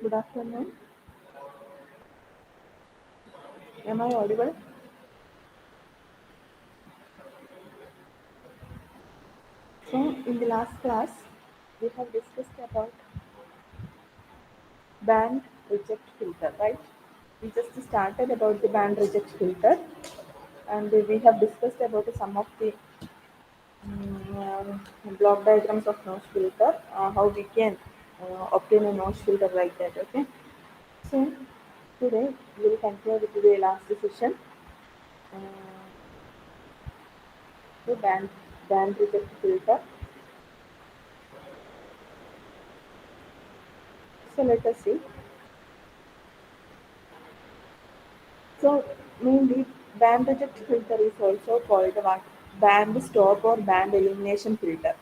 Good afternoon. Am I audible? So, in the last class, we have discussed about band reject filter, right? We just started about the band reject filter, and we have discussed about some of the block diagrams of notch filter, how we can obtain a notch filter like that. Okay. So, today we will continue with the last session, uh, the band reject filter. So, let us see. So mainly band reject filter is also called what? Band stop or band elimination filter.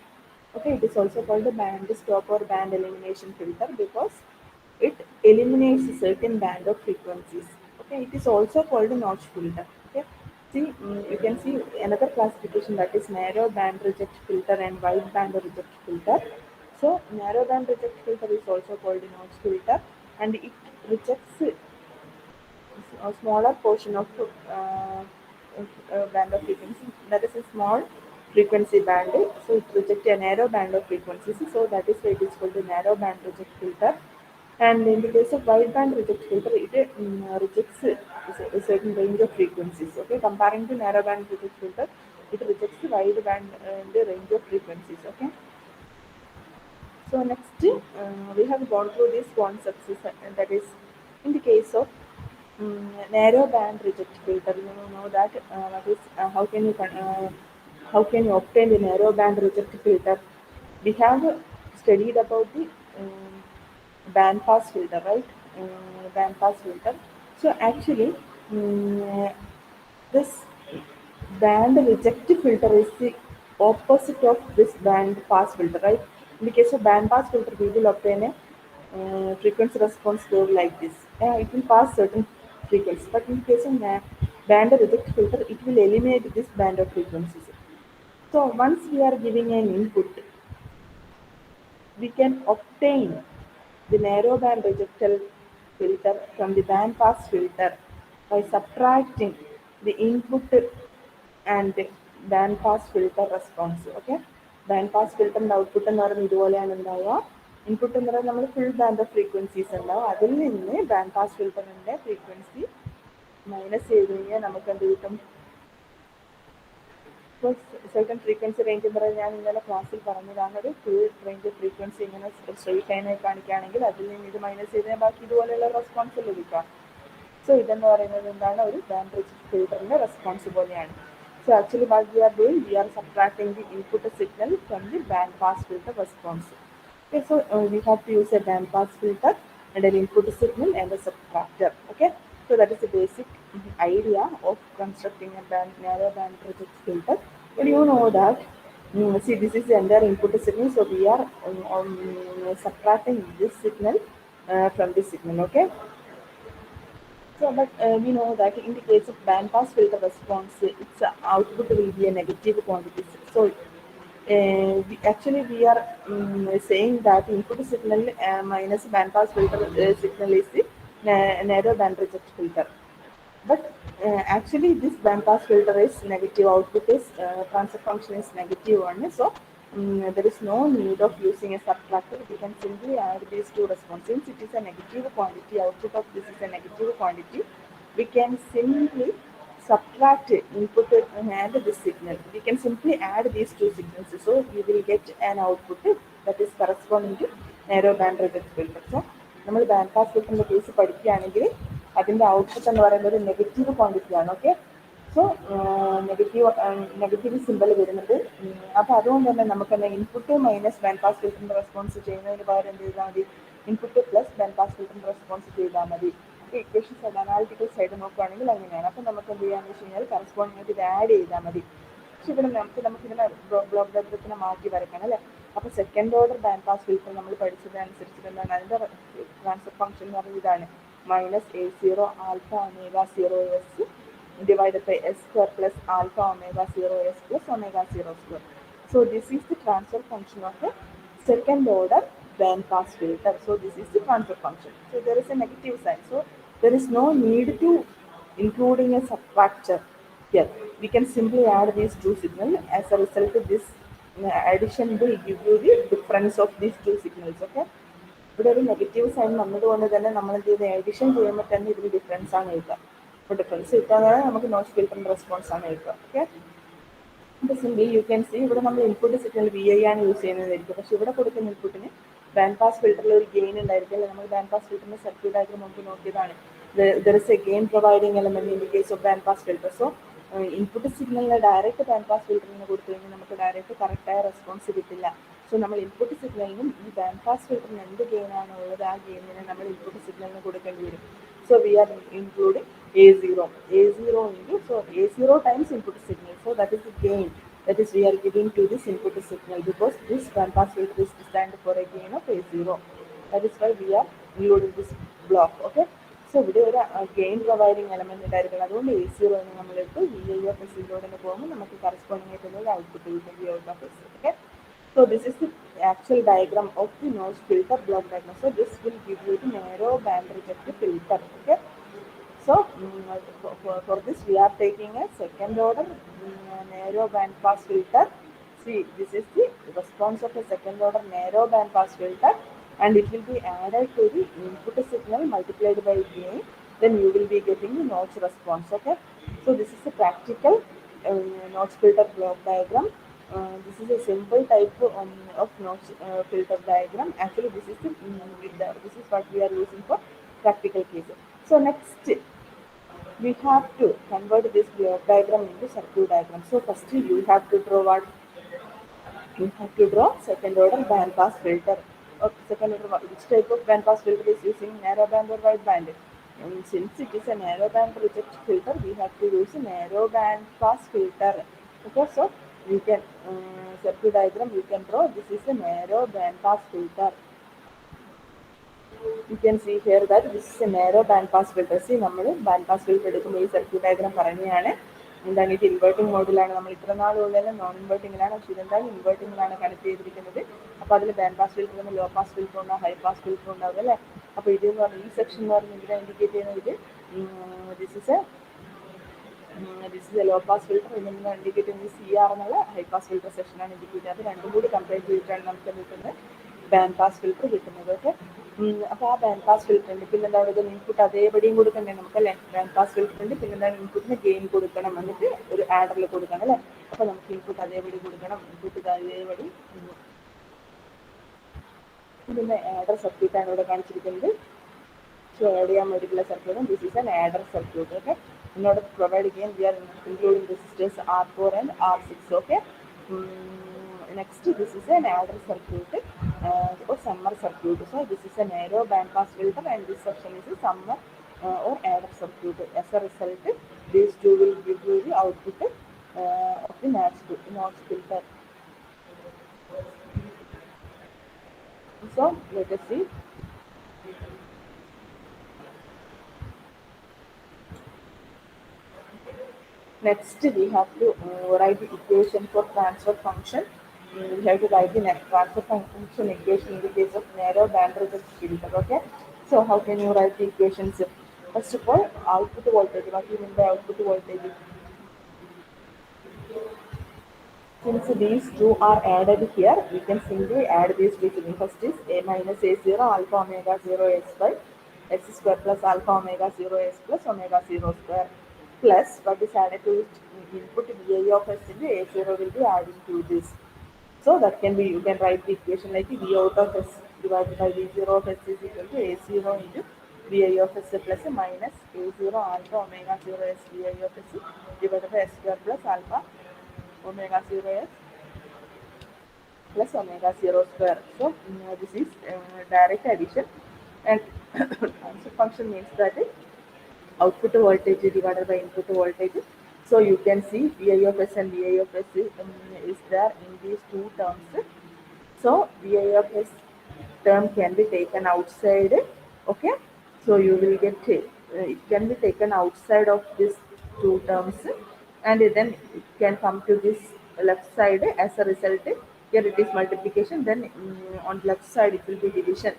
Okay, it is also called the band stop or band elimination filter because it eliminates a certain band of frequencies. Okay, it is also called a notch filter. Okay, see, you can see another classification, that is narrow band reject filter and wide band reject filter. So narrow band reject filter is also called a notch filter, and it rejects a smaller portion of band of frequency. That is a small frequency band. So it rejects a narrow band of frequencies. So that is why it is called a narrow band reject filter. And in the case of wide band reject filter, it rejects a certain range of frequencies. Okay, comparing to narrow band reject filter, it rejects the wide band and the range of frequencies. Okay. So next, we have gone through these concepts, that is, in the case of narrow band reject filter, you know that what is how can you obtain the narrow band reject filter? We have studied about the band pass filter, right? Band pass filter. So actually, um, this band reject filter is the opposite of this band pass filter, right? In the case of band pass filter, we will obtain a frequency response curve like this. It will pass certain frequencies, but in the case of band reject filter, it will eliminate this band of frequencies. So once we are giving an input, we can obtain the narrow band rejected filter from the band pass filter by subtracting the input and band pass filter response. Okay, band pass filter output എന്ന് പറയുന്നത് ഇതുപോലെയാണ് ഉണ്ടാവുക. Input എന്ന് പറയുന്നത് നമ്മൾ full band of frequencies ഉണ്ടാവും. അതിൽ നിന്ന് ബാൻഡ് പാസ് ഫിൽറ്ററിന്റെ ഫ്രീക്വൻസി മൈനസ് ചെയ്ത് കഴിഞ്ഞാൽ നമുക്ക് എന്ത് കിട്ടും? ഇപ്പോൾ സെർട്ടൺ ഫ്രീക്വൻസി റേഞ്ച് എന്ന് പറയുന്നത് ഞാൻ ഇന്നലെ ക്ലാസ്സിൽ പറഞ്ഞതാണ്. ഒരു ഫുൾ റേഞ്ച് ഓഫ് ഫ്രീക്വൻസി ഇങ്ങനെ സ്ട്രെയിറ്റ് ലൈനായി കാണിക്കുകയാണെങ്കിൽ അതിൽ നിന്ന് ഇത് മൈനസ് ചെയ്താൽ ബാക്കി ഇതുപോലെയുള്ള റെസ്പോൺസ് ലഭിക്കാം. സോ ഇതെന്ന് പറയുന്നത് എന്താണ്? ഒരു ബാൻഡ് റിജക്ട് ഫിൽറ്ററിന്റെ റെസ്പോൺസ് പോലെയാണ്. So actually what we are doing, we are subtracting the input signal from the band pass filter response. Okay, so we have to use a band pass filter and an input signal and a subtractor. Okay, so that is the basic idea of constructing a narrow band reject filter. But you know that, see, this is the entire input signal, so we are subtracting this signal from this signal. Okay, so, but we know that in the case of band pass filter response, its output will be a negative quantity. So, we are saying that input signal minus band pass filter signal is the narrow band reject filter. But actually, this band pass filter is negative. Output is transfer function is negative one. So there is no need of using a subtractor. We can simply add these two responses. Since it is a negative quantity, output of this is a negative quantity, we can simply subtract input and this signal. We can simply add these two signals. So we will get an output that is corresponding to narrow band reject filter. So നമ്മൾ band pass ഫിൽറ്ററിന്റെ case പഠിക്കുകയാണെങ്കിൽ അതിന്റെ output എന്ന് പറയുന്നത് ഒരു negative quantity ആണ്. Okay, so negative simple വരുന്നത്. അപ്പോൾ അതുകൊണ്ട് തന്നെ നമുക്ക് തന്നെ ഇൻപുട്ട് മൈനസ് ബാൻഡ് പാസ് ഫിൽറ്ററിന്റെ റെസ്പോൺസ് ചെയ്യുന്നതിന് പകരം എന്ത് ചെയ്താൽ മതി? ഇൻപുട്ട് പ്ലസ് ബാൻഡ് പാസ് ഫിൽറ്ററിന്റെ റെസ്പോൺസ് ചെയ്താൽ മതി. ഇക്വേഷൻ സൈഡ് അനാലിറ്റിക്കൽ സൈഡ് നോക്കുകയാണെങ്കിൽ അങ്ങനെയാണ്. അപ്പോൾ നമുക്ക് എന്ത് ചെയ്യാന്ന് വെച്ച് കഴിഞ്ഞാൽ കറസ്പോണ്ടിങ് ആയിട്ട് ഇത് ആഡ് ചെയ്താൽ മതി. പക്ഷെ ഇവിടെ നമുക്കിതിനെ ബ്ലോക്ക് ഡയഗ്രത്തിനെ മാറ്റി വരയ്ക്കണം അല്ലേ? അപ്പോൾ second order band pass filter നമ്മൾ പഠിച്ചതനുസരിച്ചിട്ട് എന്താണ് അതിൻ്റെ ട്രാൻസ്ഫർ ഫംഗ്ഷൻ എന്ന് പറയുന്നത് ഇതാണ്: minus A0 alpha omega 0 s divided by s square plus alpha omega 0 s plus omega 0 square. So this is the transfer function of the second order band pass filter. So this is the transfer function. So there is a negative sign. So there is no need to including a subtractor here. We can simply add these two signals. As a result, this addition will give you the difference of these two signals. Okay. ഇവിടെ ഒരു negative sign വന്നതുകൊണ്ട് തന്നെ നമ്മൾ എന്ത് ചെയ്ത് edition ചെയ്യുമ്പോൾ തന്നെ ഇതിൽ ഡിഫറൻസ് ആണ് എഴുതുക. അപ്പോൾ ഡിഫറൻസ് കിട്ടാതെ നമുക്ക് നോച്ച് ഫിൽറ്ററിൻ്റെ റെസ്പോൺസ് ആണ് എഴുതുക. ഓക്കെ. അപ്പോൾ സിംപ്ലി യു ക്യാൻ സി ഇവിടെ നമ്മൾ ഇൻപുട്ട് സിഗ്നൽ വി ഐ ആണ് യൂസ് ചെയ്യുന്നതായിരിക്കും. പക്ഷേ ഇവിടെ കൊടുക്കുന്ന ഇൻപുട്ടിന് ബാൻഡ് പാസ് ഫിൽറ്ററിൽ ഒരു ഗെയിൻ ഉണ്ടായിരിക്കും. അല്ലെ നമ്മൾ ബാൻഡ് പാസ് ഫിൽറ്ററിന്റെ സർക്യൂട്ട് ആയിട്ട് നമുക്ക് നോക്കിയതാണ്. There is a gain providing element in the case of band pass filter. So input സിഗ്നലിന് ഡയറക്റ്റ് ബാൻഡ് പാസ് ഫിൽറ്ററിന് കൊടുത്തു കഴിഞ്ഞാൽ നമുക്ക് ഡയറക്റ്റ് കറക്റ്റായ റെസ്പോൺസ് കിട്ടില്ല. സോ നമ്മൾ ഇൻപുട്ട് സിഗ്നലിനും ഈ ബാൻഡ് പാസ് ഫിൽറ്ററിന് എന്ത് ഗെയിൻ ആണോ ഉള്ളത് ആ ഗെയിനിനെ നമ്മൾ ഇൻപുട്ട് സിഗ്നലിന് കൊടുക്കേണ്ടി വരും. So we are including A0 into, so A0 times input signal. So that is the gain that is we are giving to this input signal, because this band pass filter is designed for a gain of A0. That is why we are including this block. Okay. So ഇവിടെ ഒരു gain providing element ഉണ്ടായിരിക്കണം. അതുകൊണ്ട് A0 എന്ന് നമ്മളെടുത്ത് VI of S0 പോകുമ്പോൾ നമുക്ക് corresponding ആയിട്ടുള്ള output കിട്ടും V out of S. Okay. So this is the actual diagram of the notch filter block diagram. So this will give you the narrow band reject filter. Okay. So for this we are taking a second order narrow band pass filter. See, this is the response of a second order narrow band pass filter, and it will be added to the input signal multiplied by gain. Then you will be getting the notch response. Okay. So this is a practical notch filter block diagram. This is a simple type of notch filter diagram. Actually, this is this is what we are using for practical cases. So next, we have to convert this block diagram into circuit diagram. So first you have to draw what? You have to draw second order band pass filter. Okay, second order, which type of band pass filter is using narrow band or wide band? And since it is a narrow band reject filter, we have to use a narrow band pass filter. Okay, so we can circuit diagram you can draw. This is a narrow band pass filter. You can see here that this is a narrow band pass filter. See, നമ്മൾ band pass filter എടുക്കുമ്പോൾ ഈ circuit diagram പറയുകയാണ്. എന്താണ് ഇത് inverting മോഡിലാണ്. നമ്മൾ ഇത്ര നാളുകളിൽ non ഇൻവേർട്ടിംഗിലാണ്, പക്ഷേ ഇതെന്തായാലും ഇൻവേർട്ടിംഗിലാണ് കണക്ട് ചെയ്തിരിക്കുന്നത്. അപ്പോൾ അതിൽ ബാൻഡ് പാസ് ഫിൽറ്റർ ഉണ്ട്, ലോ പാസ് ഫിൽറ്റർ ഉണ്ടാവും, ഹൈ പാസ് ഫിൽറ്റർ ഉണ്ടാവും അല്ലേ. അപ്പോൾ ഇത് എന്ന് പറഞ്ഞാൽ ഈ സെക്ഷൻ എന്ന് പറഞ്ഞാൽ ഇതിനെ ഇൻഡിക്കേറ്റ് ചെയ്യുന്നത് this is a low pass filter. ഇതിനെ ഇൻഡിക്കേറ്റ് ചെയ്യുന്നത് CR എന്നുള്ള ഹൈ പാസ് ഫിൽറ്റർ സെക്ഷനാണ് ഇൻഡിക്കേറ്റ് ചെയ്യുന്നത്. അത് രണ്ടും കൂടി കമ്പയർ ചെയ്തിട്ടാണ് നമുക്ക് കിട്ടുന്നത് ബാൻഡ് പാസ് ഫിൽറ്റർ കിട്ടുന്നത്. ഓക്കെ. അപ്പോൾ ആ ബാൻഡ് പാസ് ഫിൽറ്ററിൻ്റെ പിന്നെ എന്താണ് ഇത് ഇൻപുട്ട് അതേപടിയും കൊടുക്കണ്ടേ നമുക്കല്ലേ. ബാൻഡ് പാസ് ഫിൽറ്ററിൻ്റെ പിന്നെ എന്താണ് ഇൻപുട്ടിന് ഗെയിൻ കൊടുക്കണം, എന്നിട്ട് ഒരു ആഡറിൽ കൊടുക്കണം അല്ലേ. അപ്പോൾ നമുക്ക് ഇൻപുട്ട് അതേപടി കൊടുക്കണം, ഇൻപുട്ട് അതേപടി. ഇതിൻ്റെ ആഡർ സർക്യൂട്ടാണ് ഇവിടെ കാണിച്ചിരിക്കുന്നത്. So add ചെയ്യാൻ വേണ്ടിയിട്ടുള്ള സർക്യൂട്ടും this is an adder circuit. Okay. In order to provide gain, we are including resistors R4 and R6. Okay. Next, this is an adder circuit or summer circuit. So this is a narrow band pass filter, and this section is a summer or adder circuit. As a result, these two will give you the output of the notch filter. So let us see. Next, we have to write the equation for transfer function. We have to write the transfer function equation in the case of narrow band reject filter. Okay. So how can you write the equations? First of all, output voltage. What do you mean by output voltage? Since these two are added here, we can simply add these two together. First is A minus A0 alpha omega 0 S by S square plus alpha omega 0 S plus omega 0 square, plus what is added to input Vi of S into A0 will be added to this. So that can be, you can write the equation like V out of S divided by V0 of S is equal to A0 into Vi of S plus minus A0 alpha omega 0 S Vi of S divided by S square plus alpha omega 0 S plus omega 0 square. So this is direct addition, and transfer function means that output voltage divided by input voltage. So you can see Vi of S and Vi of S is there in these two terms. So Vi of S term can be taken outside. Okay. So you will get it can be taken outside of these two terms, and then it can come to this left side. As a result, Here it is multiplication, then on left side it will be division.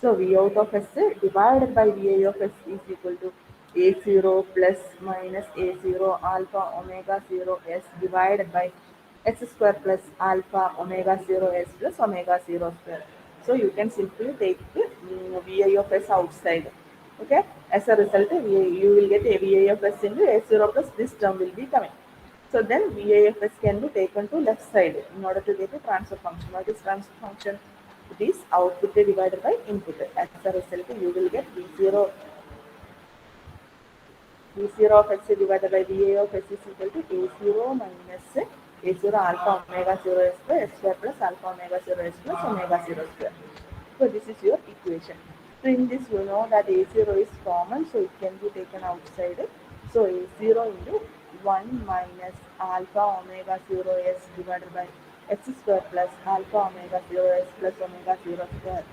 So V out of S divided by VA of S is equal to A0 plus minus A0 alpha omega 0 S divided by S square plus alpha omega 0 S plus omega 0 square. So you can simply take VA of S outside. Okay, as a result, you will get a VA of S into A0 plus this term will be coming. So then VAFS can be taken to left side in order to get a transfer function. What is transfer function? It is output divided by input. As a result, you will get V0 of x divided by VA of x is equal to A0 minus A0 alpha omega 0 s square s square plus alpha omega 0 s plus omega 0 square. So this is your equation. So in this you know that A0 is common, so it can be taken outside. So A0 into 1 minus alpha omega 0 s divided by x square plus alpha omega 0 s plus omega 0 square.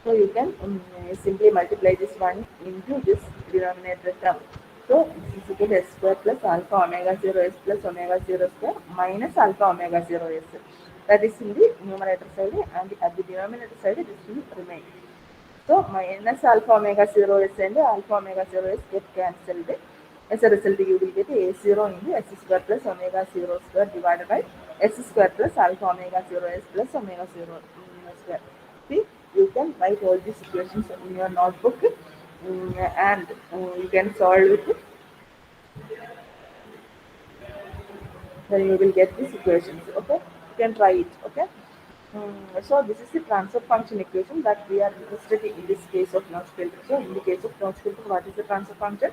So you can simply multiply this one into this denominator term. So this is equal to s square plus alpha omega 0 s plus omega 0 square minus alpha omega 0 s. That is in the numerator side, and at the denominator side this will remain. So minus alpha omega 0 s and alpha omega 0 s get cancelled. As a result, you will get A0 into s square plus omega 0 square divided by s square plus alpha omega 0 s plus omega 0 square. See, you can write all these equations in your notebook, and you can solve it. Then you will get these equations. Okay, you can try it. Okay. So this is the transfer function equation that we are interested in this case of notch filter. So in the case of notch filter, what is the transfer function?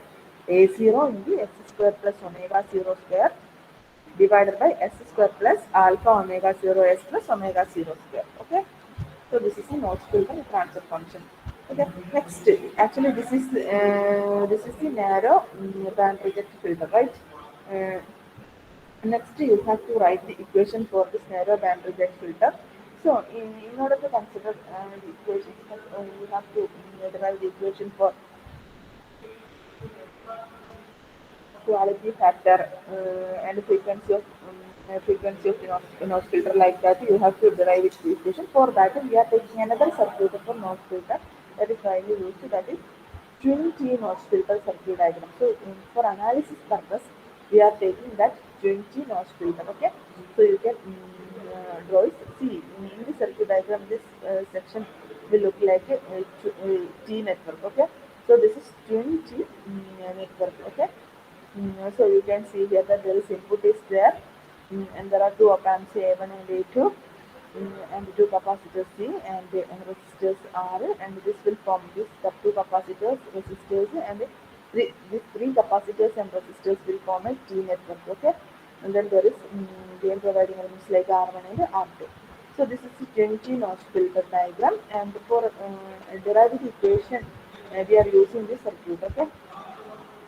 A0 into x square plus omega 0 square divided by s square plus alpha omega 0 s plus omega 0 square. Okay. So this is a notch filter transfer function. Okay. Next, actually this is the narrow band reject filter, right? Uh, Next, you have to write the equation for this narrow band reject filter. So, in order to consider the equation, you have to derive the equation for quality factor and frequency of notch filter like that. You have to derive its equation. For that, we are taking another circuit for notch filter that is widely used. That is twin T notch filter circuit diagram. So, for analysis purpose, we are taking that twin T notch filter. Okay, so you can draw it. See, in the circuit diagram, this section will look like T network. Okay, so this is twin T network. Okay. So you can see here that there is input is there, and there are two op amps A1 and A2, and two capacitors C and resistors R, and this will form this two capacitors, resistors, and these three capacitors and resistors will form a T network. Okay, and then there is gain providing elements like R1 and R2. So this is the 20 notch filter diagram, and for deriving equation, we are using this circuit. Okay.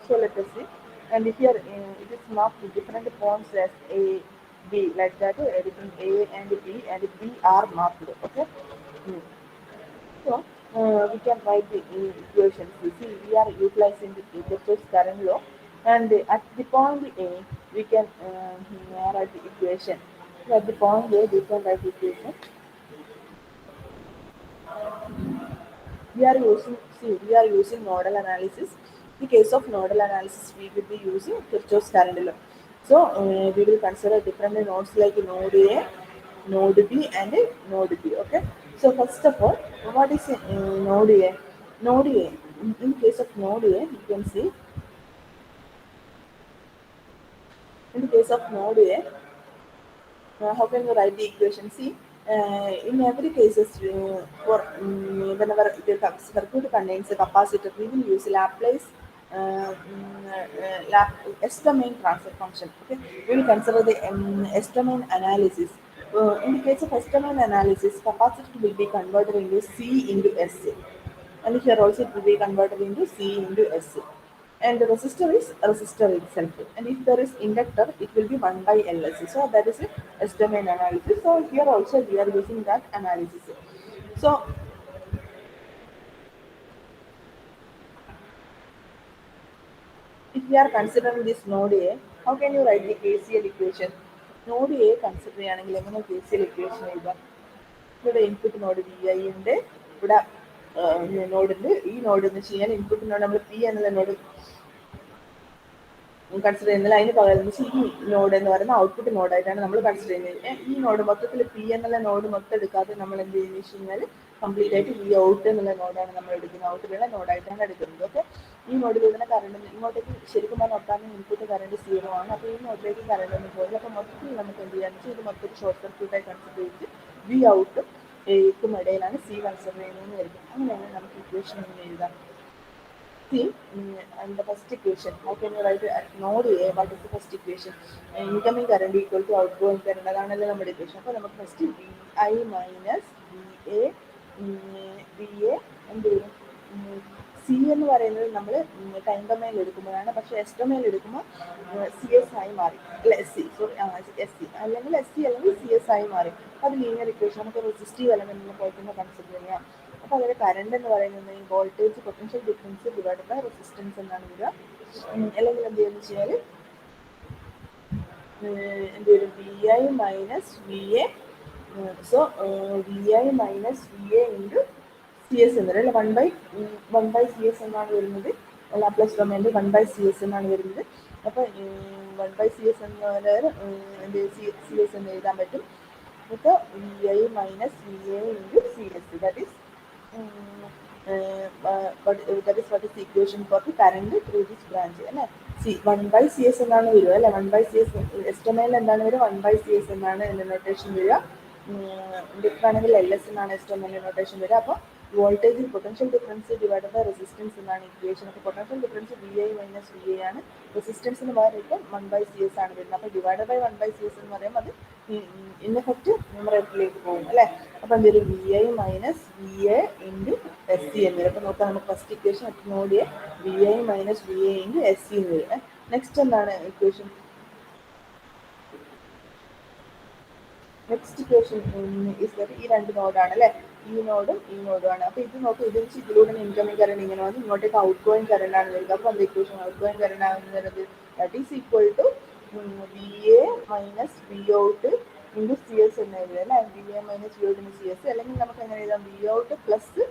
So let us see. And here it is marked with different forms as A, B, like that. Everything A and B are marked. Okay. Mm. So we can write the equations. You see, we are utilizing the Kirchhoff's current law, and at the point A, we can write the equation. So at the point A, we can write the equation. We are using nodal analysis. In case of nodal analysis, we will be using Kirchhoff's current law. So we will consider different nodes like node A, node B, and node B. Okay. So first of all, what is node A? Node A. In case of node A, you can see in the case of node A, how can you write the equation? See, in every cases, whenever circuit contains a capacitor, we will use Laplace S domain transfer function. Okay, we will consider the S domain analysis. In the case of S domain analysis, capacitor will be converted into C into S, and here also it will be converted into C into S. And the resistor is resistor itself. And if there is inductor, it will be 1 by LC. So that is a S domain analysis. So here also we are using that analysis. So if we are considering this node A, How can you write the KCL equation? Node A consider ചെയ്യുകയാണെങ്കിൽ എങ്ങനെ KCL equation എഴുതാം? ഇവിടെ input node V I ഉണ്ട്, ഇവിടെ നോഡുണ്ട്. ഈ node എന്ന് വെച്ച് കഴിഞ്ഞാൽ ഇൻപുട്ട് നോഡ് നമ്മൾ പി എന്നുള്ള നോഡ് കൺസിഡർ ചെയ്യുന്നില്ല, അതിന് പകരം ഈ നോഡ് എന്ന് പറയുന്ന ഔട്ട്പുട്ട് നോഡായിട്ടാണ് നമ്മൾ കൺസിഡർ ചെയ്യുന്നത്. ഈ നോഡ് മൊത്തത്തിൽ പി എന്നുള്ള നോഡ് മൊത്തം എടുക്കാതെ നമ്മൾ എന്ത് ചെയ്യുന്നത് വെച്ച് കഴിഞ്ഞാൽ കംപ്ലീറ്റ് ആയിട്ട് ഈ ഔട്ട് എന്നുള്ള നോഡാണ് നമ്മൾ എടുക്കുന്നത്, ഔട്ടിലുള്ള നോഡായിട്ടാണ് എടുക്കുന്നത്. ഓക്കെ, ഈ നോഡിൽ ഇതിനെ കറണ്ട് ഇങ്ങോട്ടേക്ക് ശരിക്കും പറഞ്ഞാൽ ഒട്ടാനും ഇൻപുട്ട് കറണ്ട് 0 ആണ്. അപ്പോൾ ഈ നോഡിലേക്ക് കറണ്ട് ഒന്നും പോയില്ല. അപ്പോൾ മൊത്തത്തിൽ നമുക്ക് എന്ത് ചെയ്യാന്ന് വെച്ചാൽ ഇത് മൊത്തം ഷോർട്ട് സർക്യൂട്ടായി കൺസിഡർ ചെയ്തിട്ട് വി ഔട്ടും എക്കും ഇടയിലാണ് സി കൺസിഡർ ചെയ്യുന്നതെന്ന് വരും. അങ്ങനെയാണ് നമുക്ക് ഇക്വേഷൻ ഇങ്ങനെ എഴുതാം. See, and the first equation, how can you write at node A? What is the first equation? Incoming current equal to outgoing current. അതാണല്ലോ നമ്മുടെ ഇക്വേഷൻ. അപ്പോൾ നമുക്ക് first V I minus V A എന്ത് വരും? C എന്ന് പറയുന്നത് നമ്മൾ time ഡൊമൈനിൽ എടുക്കുമ്പോഴാണ്, പക്ഷേ എസ് ഡൊമൈനിൽ എടുക്കുമ്പോൾ സി എസ് ആയി മാറി, അല്ല S C, sorry S C അല്ലെങ്കിൽ എസ് സി അല്ലെങ്കിൽ സി എസ് ആയി മാറി. അത് ലീനിയർ ഇക്വേഷൻ. നമുക്ക് റെസിസ്റ്റീവ് എലമെന്റിനെ പോലെ തന്നെ കൺസിഡർ ചെയ്യാം. അപ്പോൾ അതിൽ കറണ്ട് എന്ന് പറയുന്നത് voltage potential difference divide by resistance എന്നാണ് വരിക. അല്ലെങ്കിൽ എന്ത് ചെയ്യുന്നത് വെച്ചാൽ എന്ത് വരും? V I minus V A, so V I minus V A into C S എന്ന് വരും, അല്ലെ വൺ ബൈ സി എസ് എന്നാണ് വരുന്നത്. ലാപ്ലേസ് ഡൊമൈനിൽ 1/CS എന്നാണ് വരുന്നത്. അപ്പോൾ 1/CS എന്ന് പറഞ്ഞാൽ സി എസ് എന്ന് എഴുതാൻ പറ്റും. അപ്പോൾ V I minus V A into C S, that is that is what is the equation for the current through this branch. അല്ലേ, സി 1/CS എന്നാണ് വരിക, അല്ലെ. 1/CS എസ്റ്റമേൽ എന്താണ് വരിക? 1/CS എന്നാണ് എൻ്റെ നൊട്ടേഷൻ വരിക. ഡിഫറാണെങ്കിൽ എൽ എസ് എന്നാണ് എസ്റ്റമേൽ നൊട്ടേഷൻ വരിക. അപ്പോൾ voltage potential difference divide by resistance എന്നാണ് ഇക്വേഷൻ. അപ്പോൾ potential difference V I minus V A ആണ്, റെസിസ്റ്റൻസിന് പകരം 1/CS ആണ് വരുന്നത്. അപ്പോൾ ഡിവൈഡ് ബൈ 1/CS എന്ന് പറയുമ്പോൾ അത് ഇൻ എഫക്റ്റ് ന്യൂമറേറ്ററിലേക്ക് പോകും, അല്ലേ. അപ്പോൾ എന്തൊരു V I minus V A into S C എന്ന് വരും. അപ്പോൾ നോക്കാം, നമുക്ക് ഫസ്റ്റ് ഇക്വേഷൻ നോക്കിയ V I minus V A into S C എന്ന് വരും. നെക്സ്റ്റ് എന്താണ് ഇക്വേഷൻ? നെക്സ്റ്റ് ഇക്വേഷൻ ഈ രണ്ട് നോഡാണ്, അല്ലേ. ഈ നോഡും ഈ നോഡുമാണ്. അപ്പോൾ ഇത് നോക്കും, ഇത് വെച്ച് ഇതിലൂടെ ഇൻകമിങ് കറണ്ട് ഇങ്ങനെ വന്ന് ഇങ്ങോട്ടേക്ക് ഔട്ട് ഗോയിങ് കറണ്ട് ആണ് വരിക. അപ്പോൾ എന്താ ഇക്വേഷൻ? ഔട്ട് ഗോയിങ് കറണ്ട് ആകുന്നത് that is equal to V A minus V out into C S എന്ന് എഴുതുക, അല്ലേ. V A minus V out into C S, അല്ലെങ്കിൽ നമുക്ക് എങ്ങനെ എഴുതാം? വി ഔട്ട് പ്ലസ്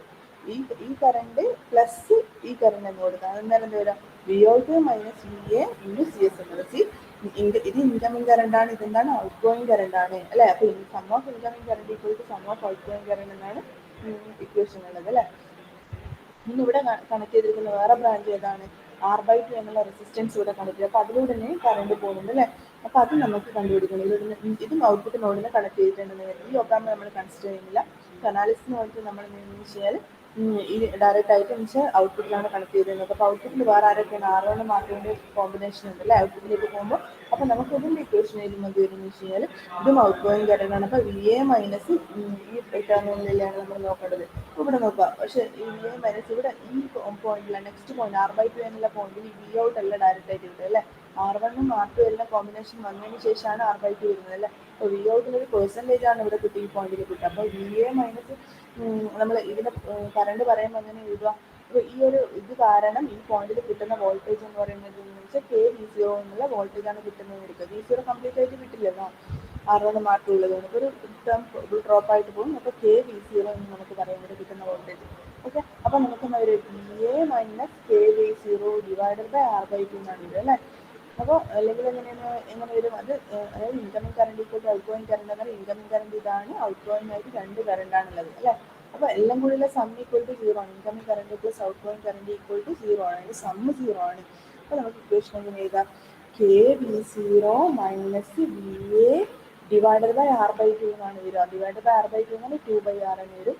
ഈ കറണ്ട് പ്ലസ് ഈ കറണ്ട് എന്ന് കൊടുക്കാം. അതെന്താണ് എന്ത് വരാം? V out minus V A into C S എന്നത്. സി ഇത് ഇൻകമിങ് കറണ്ട് ആണ്, ഇതെന്താണ്? ഔട്ട് ഗോയിങ് കറണ്ട് ആണ്, അല്ലേ. അപ്പോൾ sum of incoming current equal to sum of outgoing current എന്നാണ് ഇക്വേഷൻ ഉള്ളത്, അല്ലേ. ഇനി ഇവിടെ കണക്ട് ചെയ്തിരിക്കുന്ന വേറെ ബ്രാഞ്ച് ഏതാണ്? R/2 എന്നുള്ള റെസിസ്റ്റൻസ് ഇവിടെ കണക്ട് ചെയ്യും. അപ്പോൾ അതിലൂടെ തന്നെ കറണ്ട് പോകുന്നുണ്ട്, അല്ലേ. അപ്പോൾ അത് നമുക്ക് കണ്ടുപിടിക്കണം. ഇതും ഔട്ട്പുട്ട് നോഡിനെ കണക്ട് ചെയ്തിട്ടുണ്ടെന്ന് വരും. ഈ ഒപ്പാമ്പ് നമ്മൾ കൺസിഡർ ചെയ്യുന്നില്ല. അനാലിസിന് വേണ്ടിയിട്ട് നമ്മൾ എന്ന് വെച്ചാൽ ഈ ഡയറക്റ്റ് ആയിട്ട് വെച്ചാൽ ഔട്ട്പുട്ടിലാണ് കണക്ട് ചെയ്തിരുന്നത്. അപ്പോൾ ഔട്ട്പുട്ടിൽ വേറെ ആരൊക്കെയാണ്? R1 മാർക്കിൻ്റെ കോമ്പിനേഷൻ ഉണ്ട്, അല്ലേ, ഔട്ട്പുട്ടിലേക്ക് പോകുമ്പോൾ. അപ്പോൾ നമുക്ക് ഇതിൻ്റെ ഇക്വേഷൻ എഴുതുന്നത് വരുന്നത് വെച്ച് കഴിഞ്ഞാൽ ഇതും ഔട്ട് ഗോയിങ് കറണ്ടാണ്. അപ്പോൾ വി എ മൈനസ് ഈ ടെർമിനലിലാണ് നമ്മൾ നോക്കേണ്ടത്. ഇവിടെ നോക്കുക, പക്ഷേ ഈ വി എ മൈനസ് ഇവിടെ ഈ പോയിന്റിലാണ്, നെക്സ്റ്റ് പോയിന്റ് R/2 എന്നുള്ള പോയിന്റിൽ ഈ വി ഔട്ട് എല്ലാം ഡയറക്റ്റ് ആയിട്ട് കിട്ടും, അല്ലേ. R1ഉം R2 എല്ലാം കോമ്പിനേഷൻ വന്നതിന് ശേഷമാണ് R/2 വരുന്നത്, അല്ലേ. അപ്പോൾ വി ഔട്ടിനൊരു പെർസെൻറ്റേജ് ആണ് ഇവിടെ കിട്ടുക, ഈ പോയിന്റിൽ കിട്ടുക. അപ്പോൾ വി എ മൈനസ് നമ്മൾ ഇതിൻ്റെ കറണ്ട് പറയുമ്പോൾ അങ്ങനെ എഴുതുക. അപ്പോൾ ഈ ഒരു ഇത് കാരണം ഈ പോയിന്റിൽ കിട്ടുന്ന വോൾട്ടേജ് എന്ന് പറയുന്നത് എന്ന് വെച്ചാൽ K V0 എന്നുള്ള വോൾട്ടേജ് ആണ് കിട്ടുന്നത് എടുക്കുക. V0 കംപ്ലീറ്റ് ആയിട്ട് കിട്ടില്ലല്ലോ, R1 മാർക്കും ഉള്ളതുകൊണ്ട് ഒരു ടേം ഡ്രോപ്പ് ആയിട്ട് പോകും. അപ്പോൾ K V0 എന്ന് നമുക്ക് പറയാം ഇവിടെ കിട്ടുന്ന വോൾട്ടേജ്. ഓക്കെ, അപ്പോൾ നമുക്ക് ഒരു V A minus K V0 divided by R/2 എന്നാണ് ഇത്, അല്ലേ. അപ്പോൾ അല്ലെങ്കിൽ എങ്ങനെ വരും? അത് അതായത് incoming current equal to outgoing current എന്നാൽ ഇൻകമിങ് കറണ്ട് ഇതാണ്, ഔട്ട് ഗോയിങ് ആയിട്ട് രണ്ട് കറണ്ടാണുള്ളത്, അല്ലേ. അപ്പോൾ എല്ലാം കൂടിയുള്ള സം ഈക്വൽ ടു 0 ആണ്. Incoming current plus outgoing current equal to 0 ആണ്. അതിൻ്റെ സം 0 ആണ്. അപ്പോൾ നമുക്ക് ഇക്വേഷൻ എങ്ങനെ എഴുതാം? K V0 minus V A divided by R/2 എന്നാണ് വരിക. ഡിവൈഡഡ് ബൈ R/2 എന്നാൽ 2/R എന്ന് വരും.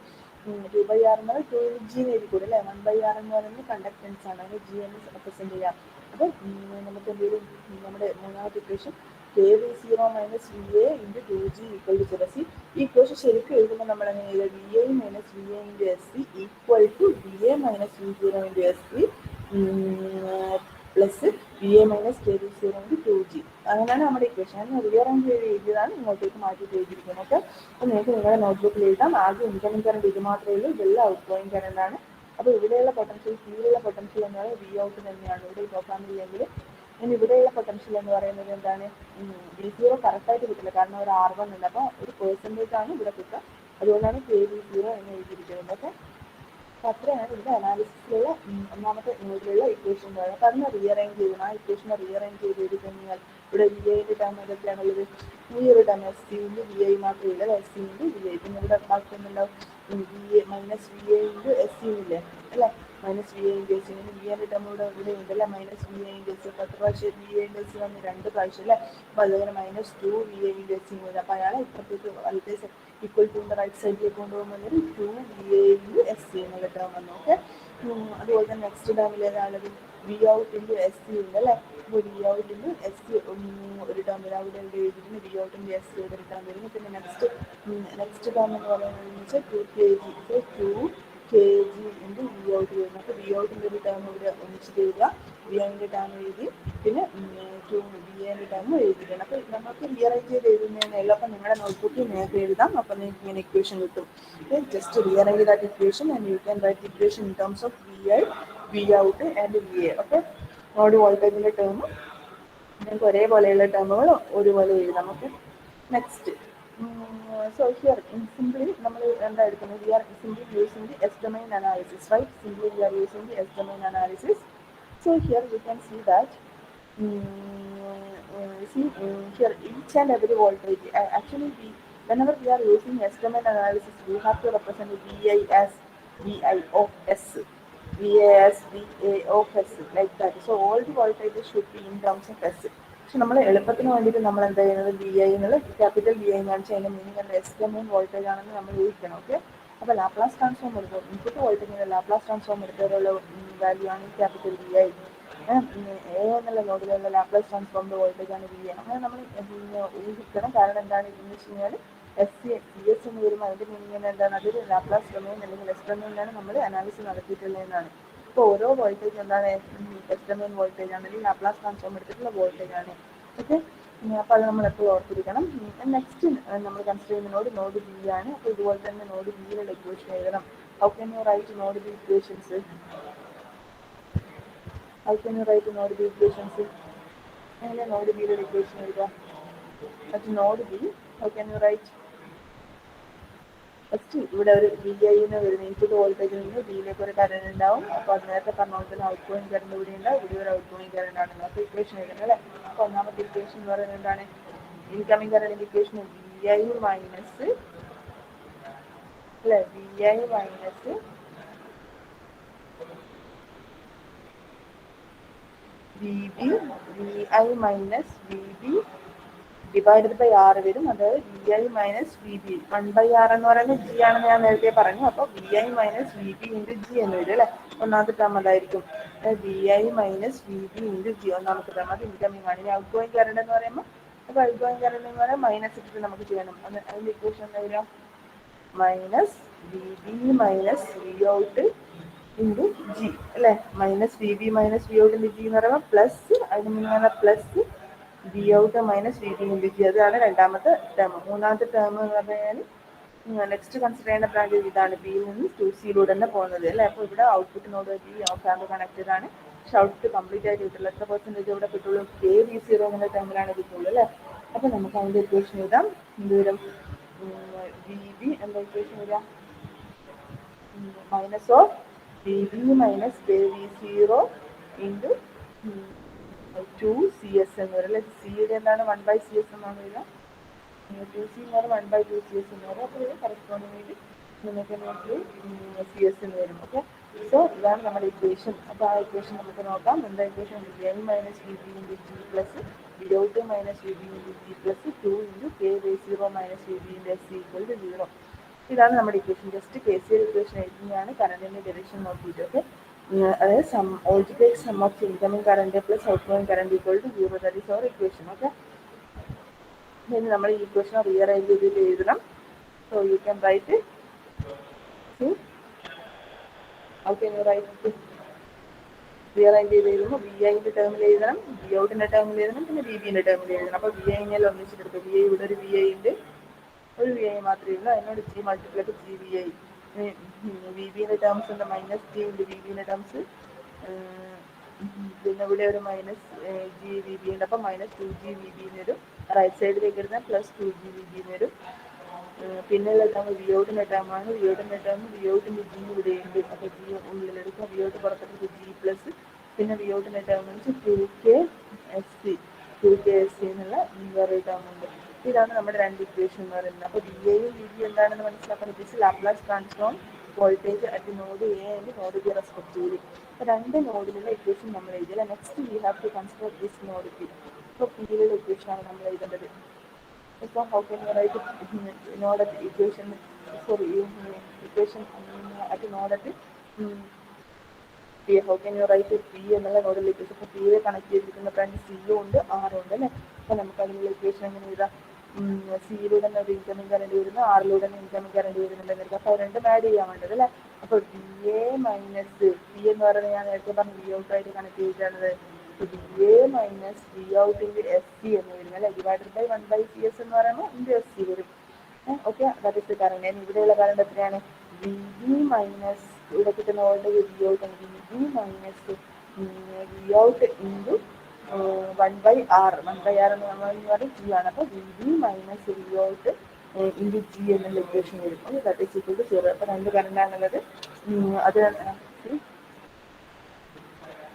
2/R എന്ന് പറഞ്ഞാൽ 2G എന്ന് എഴുതിക്കൂടെ, അല്ലേ. 1/R എന്ന് പറയുന്നത് കണ്ടക്ടൻസ് ആണ്, അതിന് G എന്ന് റെപ്രസെൻറ്റ് ചെയ്യാം. അപ്പോൾ നമുക്ക് എന്തെങ്കിലും നമ്മുടെ മൂന്നാമത്തെ equation K V0 minus V A into 2G equal to 0. See ഈ ഇക്വേഷൻ ശരിക്കും എഴുതുമ്പോൾ നമ്മൾ എങ്ങനെ എഴുതുക? V A minus V A into S C equal to V A minus V0 into S C plus V A minus K V0 into 2G. അങ്ങനെയാണ് നമ്മുടെ equation. അതിന് rearrange ചെയ്ത് എഴുതിയതാണ് ഇങ്ങോട്ടേക്ക് മാറ്റിയിട്ട് എഴുതിയിരിക്കുന്നത്. ഓക്കെ, അപ്പോൾ നിങ്ങൾക്ക് നിങ്ങളുടെ നോട്ട്ബുക്കിൽ എഴുതാം. ആദ്യം ഇൻകമിങ് കറണ്ട് ഇത് മാത്രമേ ഉള്ളൂ, ഇതെല്ലാം ഔട്ട് ഗോയിങ് കറണ്ടാണ്. അപ്പോൾ ഇവിടെയുള്ള പൊട്ടൻഷ്യൽ, കീഴിലുള്ള പൊട്ടൻഷ്യൽ എന്ന് പറയുന്നത് വി ഔട്ട് തന്നെയാണ്. ഇവിടെ ഈ ഓപ്പാമ്പില്ലെങ്കിൽ ഇനി ഇവിടെയുള്ള പൊട്ടൻഷ്യൽ എന്ന് പറയുന്നത് എന്താണ്? V0 കറക്റ്റായിട്ട് കിട്ടില്ല, കാരണം ഒരു R1 ഉണ്ട്. അപ്പോൾ ഒരു പെർസെൻറ്റേജ് ആണ് ഇവിടെ കിട്ടുക. അതുകൊണ്ടാണ് KV0 എന്ന് എഴുതിയിരിക്കുന്നത്. ഓക്കെ, അപ്പോൾ അത്രയാണ് ഇതിൻ്റെ അനാലിസിസിലുള്ള ഒന്നാമത്തെ നോഡിലുള്ള ഇക്വേഷൻ എന്ന് പറയുന്നത്. അപ്പോൾ അതിനെ റീഅറേഞ്ച് ചെയ്യണം. ആ ഇക്വേഷനെ റീഅറേഞ്ച് ചെയ്ത് എഴുതി കഴിഞ്ഞാൽ ഇവിടെ VIൻ്റെ ടേം ഏതൊക്കെയാണുള്ളത്? ഈ ഒരു term S C into VI മാത്രമേ ഉള്ളൂ, എസ് സി ഇൻറ്റു VI. പിന്നെ ഇവിടെ ബാക്കി ഒന്നുണ്ടാവും, VA minus VA into S C ഇല്ലേ അല്ലേ, minus VA into S C. ഇനി VAൻ്റെ ടേം ഇവിടെ ഉണ്ടല്ലേ, minus VA into S C. പത്ത് പ്രാവശ്യം VA ഇൻറ്റു എസ് സി വന്ന് 2 പ്രാവശ്യം അല്ലേ, അപ്പോൾ അതുപോലെ minus 2 VA into S C വരും. അപ്പോൾ അയാളെ ഇപ്പുറത്തേക്ക് വലത്തെ ഈക്വൽ ടു റൈറ്റ് സൈഡിലേക്ക് കൊണ്ടുപോകുമ്പോൾ 2 VA ഇൻറ്റു എസ് സി എന്നുള്ള ടേം വന്നു. ഓക്കെ, അതുപോലെ തന്നെ നെക്സ്റ്റ് ടേമിൽ ഏതാണുള്ളത്? V out into S C ഉണ്ട് അല്ലേ, അപ്പോൾ V out into S C ഒരു ടേം വരും. അവിടെ എഴുതിയിട്ടുണ്ട് V out into S C ഒരു ടേം വരുന്നു. പിന്നെ നെക്സ്റ്റ് ടേം എന്ന് പറയുന്നത് വെച്ചാൽ 2 kg, so 2 kg into V out വരുന്നു. അപ്പോൾ വി ഔട്ടിൻ്റെ ഒരു ടേം ഇവിടെ ഒന്നിച്ചിട്ട് എഴുതുക, വി ഐൻ്റെ ടേം എഴുതി, പിന്നെ വി എൻ്റെ ടേം എഴുതിയിട്ടുണ്ട്. അപ്പോൾ നമുക്ക് റിയറേഞ്ച് ചെയ്ത് എഴുതുന്നതിനല്ല, അപ്പോൾ നിങ്ങളുടെ നോട്ട്ബുക്കിൽ നേരത്തെ എഴുതാം. അപ്പോൾ നിങ്ങൾക്ക് ഇങ്ങനെ ഇക്വേഷൻ കിട്ടും. Just rearrange that equation and you can write equation in terms of V I, V out and V A. Okay, node വോൾട്ടേജിൻ്റെ ടേം നിങ്ങൾക്ക് ഒരേപോലെയുള്ള ടേമുകൾ ഒരുപോലെ എഴുതാം. Okay, next so here in simply നമ്മൾ എന്താ എടുക്കുന്നത്? We are simply using the S domain analysis, right? Simply we are using the S domain analysis. So here you can see that here each and every voltage actually whenever we are using S domain analysis, we have to represent VI as VI of S, VA as VA of S, like that. So all the voltages should be in terms of S. പക്ഷെ നമ്മൾ എളുപ്പത്തിന് വേണ്ടിയിട്ട് നമ്മൾ എന്താ ചെയ്യുന്നത്? V I എന്നുള്ള capital V I എന്ന് കാണിച്ചാൽ അതിൻ്റെ മീനിങ് എന്താ? എസ് ഡൊമെയിൻ വോൾട്ടേജ് ആണെന്ന് നമ്മൾ ഊഹിക്കണം. ഓക്കെ, അപ്പോൾ ലാപ്ലാസ് ട്രാൻസ്ഫോം എടുക്കും, ഇൻപുട്ട് വോൾട്ടേജിൻ്റെ ലാപ്ലാസ് ട്രാൻസ്ഫോം എടുത്തതിലുള്ള വാല്യൂ ആണ് ക്യാപിറ്റൽ വി ഐ. എ എന്നുള്ള നോഡിലുള്ള ലാപ്ലാസ് ട്രാൻസ്ഫോമിൻ്റെ വോൾട്ടേജ് ആണ് വി ഐ. അങ്ങനെ നമ്മൾ ഊഹിക്കണം. കാരണം എന്താണ് ഇതെന്ന് വെച്ച് കഴിഞ്ഞാൽ സി എസ് എന്ന് വരുമ്പോൾ അതിൻ്റെ മീനിങ് എന്താണ്? അതൊരു ലാപ്ലാസ് ഡൊമെയിൻ അല്ലെങ്കിൽ എസ് ഡൊമെയിനിലാണ് നമ്മൾ അനാലിസിസ് നടത്തിയിട്ടുള്ളതെന്നാണ്. ഇപ്പോൾ ഓരോ വോൾട്ടേജ് എന്താണ്? എസ് ഡൊമെയിൻ വോൾട്ടേജ് ആണ്, അല്ലെങ്കിൽ ലാപ്ലാസ് ട്രാൻസ്ഫോം എടുത്തിട്ടുള്ള വോൾട്ടേജ് ആണ്. ഓക്കെ, അപ്പോൾ അത് നമ്മൾ എപ്പോഴും ഓർത്തിരിക്കണം. നെക്സ്റ്റ് നമ്മൾ കൺസിഡർ ചെയ്യുന്ന നോഡ് ബി ആണ്. അപ്പോൾ ഇതുപോലെ തന്നെ നോഡ് ബിയിലുള്ള ഇക്വേഷൻ എഴുതണം. How can you write node B equations? How can you write node B equations? എങ്ങനെ നോഡ് ബിയിലുള്ള ഇക്വേഷൻ എഴുതുക? At node B how can you write? First ഇവിടെ ഒരു വി ഐന്ന് വരുന്ന ഇൻപുട്ട് വോൾട്ടേജിൽ നിന്ന് ബിയിലേക്ക് ഒരു കറണ്ട് ഉണ്ടാവും. അപ്പോൾ അത് നേരത്തെ പറഞ്ഞ പോലെ തന്നെ ഔട്ട് ഗോയിങ് കറണ്ട് ഇവിടെ ഉണ്ടാവും, ഇവിടെ ഒരു ഔട്ട് ഗോയിങ് കറണ്ട് ആണല്ലോ. അപ്പോൾ ഇക്വേഷൻ എഴുതുന്നത് അല്ലേ. അപ്പോൾ ഒന്നാമത്തെ ഇക്വേഷൻ എന്ന് പറയുന്നത് എന്താണ്? ഇൻകമിങ് കറണ്ടിൻ്റെ ഇക്വേഷൻ വി ഐ മൈനസ് അല്ലേ, V I minus V B, V I minus V B divided by R വരും. അതായത് V I minus V B 1/R എന്ന് പറയുന്നത് ജി ആണെന്ന് ഞാൻ നേരത്തെ പറഞ്ഞു. അപ്പോൾ V I minus V B into G എന്ന് വരും അല്ലേ. ഒന്നാമത്തെ ടേം അതായിരിക്കും, V I minus V B into G ഒന്നാമത്തെ ടേം. അത് ഇൻകമിങ് ആണ്. ഇനി ഔട്ട് ഗോയിങ് കറണ്ട് എന്ന് പറയുമ്പോൾ, അപ്പോൾ ഔട്ട് ഗോയിങ് കറണ്ട് എന്ന് പറയുമ്പോൾ മൈനസ് ഇട്ടിട്ട് നമുക്ക് ചെയ്യണം. അതിൻ്റെ ഇക്വേഷൻ എന്താ വരിക? Minus V B minus V out into G അല്ലേ. Minus V B minus V out into G എന്ന് പറയുമ്പോൾ പ്ലസ്, അതിന് മുന്നേ plus V out minus V B into G. അതാണ് രണ്ടാമത്തെ ടേം. മൂന്നാമത്തെ ടേം എന്ന് പറഞ്ഞാൽ നെക്സ്റ്റ് കൺസിഡർ ചെയ്യേണ്ട ബ്രാഞ്ച് ഇതാണ്, ബിയിൽ നിന്ന് 2C തന്നെ പോകുന്നത് അല്ലേ. അപ്പോൾ ഇവിടെ output node B of amp connected ആണ്. പക്ഷെ ഔട്ട്പുട്ട് കംപ്ലീറ്റ് ആയിട്ട് കിട്ടുള്ളൂ. എത്ര പെർസെൻറ്റേജ് ഇവിടെ കിട്ടുള്ളൂ? KV0 എന്നുള്ള ടേമിലാണ് കിട്ടുള്ളൂ അല്ലേ. അപ്പോൾ നമുക്ക് അതിൻ്റെ ഇക്വേഷൻ എഴുതാം. എന്ത് വരും? വി ബി എന്താ ഇക്വേഷൻ വരിക? Minus of V B minus KV0 into 2CS എന്ന് വരും അല്ലേ. സിയുടെ എന്താണ്? 1/CS എന്നാണ് വരിക. 2C എന്ന് പറഞ്ഞാൽ 1/2CS എന്ന് വരും. അപ്പോൾ ഇത് കറസ്പോണ്ടിങ് നിങ്ങൾക്ക് നോക്കി CS എന്ന് വരും. ഓക്കെ, സോ ഇതാണ് നമ്മുടെ ഇക്വേഷൻ. അപ്പോൾ ആ ഇക്വേഷൻ നമുക്ക് നോക്കാം. എന്താ equation? V I minus V B into G plus V out minus V B into G plus 2 into KV0 minus V B into S equal to 0. ഇതാണ് നമ്മുടെ ഇക്വേഷൻ. ജസ്റ്റ് KCL ഇക്വേഷൻ എഴുതുന്നതാണ് കറണ്ടിൻ്റെ ഡയറക്ഷൻ നോക്കിയിട്ട്. Okay, അതായത് algebraic sum of incoming current plus outgoing current equal to 0. That is our equation. Okay, ഇനി നമ്മൾ ഈ ഇക്വേഷൻ റീഅറേഞ്ച് ചെയ്തിട്ട് എഴുതണം. So you can write it. How can you write it? Rearrange ചെയ്ത് എഴുതുമ്പോൾ വി ഐൻ്റെ ടേമിൽ എഴുതണം, വി ഔട്ടിൻ്റെ ടേമിൽ എഴുതണം, പിന്നെ വി ബിൻ്റെ ടേമിൽ എഴുതണം. അപ്പോൾ വി ഐനെ ഒന്നിച്ചെടുക്കും. വി ഐ ഇവിടെ ഒരു വി ഐ ഉണ്ട്, ഒരു വി ഐ മാത്രമേ ഉള്ളൂ. അതിനോട് G multiply G V I. V ബിൻ്റെ ടേംസ് ഉണ്ട്, മൈനസ് ജി ഉണ്ട് വി ബിൻ്റെ ടേംസ് പിന്നെ ഇവിടെ ഒരു മൈനസ് ജി വി ബി ഉണ്ട്, അപ്പോൾ -2 GVB എന്ന് വരും. റൈറ്റ് സൈഡിലേക്ക് എടുത്താൽ +2 GVB എന്ന് വരും. പിന്നെ ടേം വിയോട്ടിൻ്റെ ടേമാണ്. വിയോട്ടിൻ്റെ ടേം വിയോട്ടിൻ്റെ ജി ഇവിടെ ഉണ്ട്, അപ്പോൾ ജി ഉള്ളിലെടുക്കുക, വിയോട്ട് പുറത്തെടുത്ത് G+, പിന്നെ വിയോട്ടിൻ്റെ ടേം വെച്ച് 2KSC എന്നുള്ള വേറൊരു ടേം ഉണ്ട്. ഇതാണ് നമ്മുടെ രണ്ട് ഇക്വേഷൻ എന്ന് പറയുന്നത്. അപ്പോൾ ബി എയും ബി ബി എന്താണെന്ന് മനസ്സിലാക്കാൻ ഉദ്ദേശിച്ച് Laplace transform voltage at node A and node B respectively. അപ്പോൾ രണ്ട് നോഡിലുള്ള ഇക്വേഷൻ നമ്മൾ എഴുതിയില്ല. Next we have to consider this node P. ഇപ്പോൾ പിയിലുള്ള ഇക്വേഷനാണ് നമ്മൾ എഴുതേണ്ടത്. ഇപ്പോൾ how can you write node at equation at node at P. How can you write P എന്നുള്ള നോഡിൽ ഇക്വേഷൻ. ഇപ്പോൾ പിയെ കണക്ട് ചെയ്തിരിക്കുന്ന ഫ്രണ്ട് സിയും ഉണ്ട് ആറും ഉണ്ട് അല്ലേ. അപ്പോൾ നമുക്ക് അതിനുള്ള ഇക്വേഷൻ എങ്ങനെ എഴുതാം? സിയിലൂടെ ഒരു ഇൻകമിങ് കറണ്ട് വരുന്നു, ആറിലൂടെ ഇൻകമിങ് കറണ്ട് വരുന്നുണ്ടെങ്കിൽ അപ്പോൾ രണ്ടും ആഡ് ചെയ്യാൻ വേണ്ടത് അല്ലേ. അപ്പോൾ ബി എ മൈനസ് പി എന്ന് പറയുന്നത് ഞാൻ നേരത്തെ പറഞ്ഞ വി ഔട്ടായിട്ട് കണക്ട് ചെയ്തിട്ടാണത്. B A minus V out into S C എന്ന് വരും അല്ലേ. ഡിവൈഡഡ് ബൈ 1/CS എന്ന് പറയുമ്പോൾ ഇൻറ്റു എസ് സി വരും. Okay, that is the current. ഇവിടെയുള്ള കറണ്ട് എത്രയാണ്? വി ബി മൈനസ് ഇവിടെ കിട്ടുന്ന വോൾട്ടേജ് വി ഔട്ട് ആണ്. V B minus V out into 1/R. 1/R എന്ന് നമ്മൾ പറയും ജി ആണ്. അപ്പോൾ V B minus V out into G എന്നുള്ള ഇക്വേഷൻ വരും. That is equal to 0. അപ്പോൾ രണ്ട് കറണ്ടാണുള്ളത്. അത്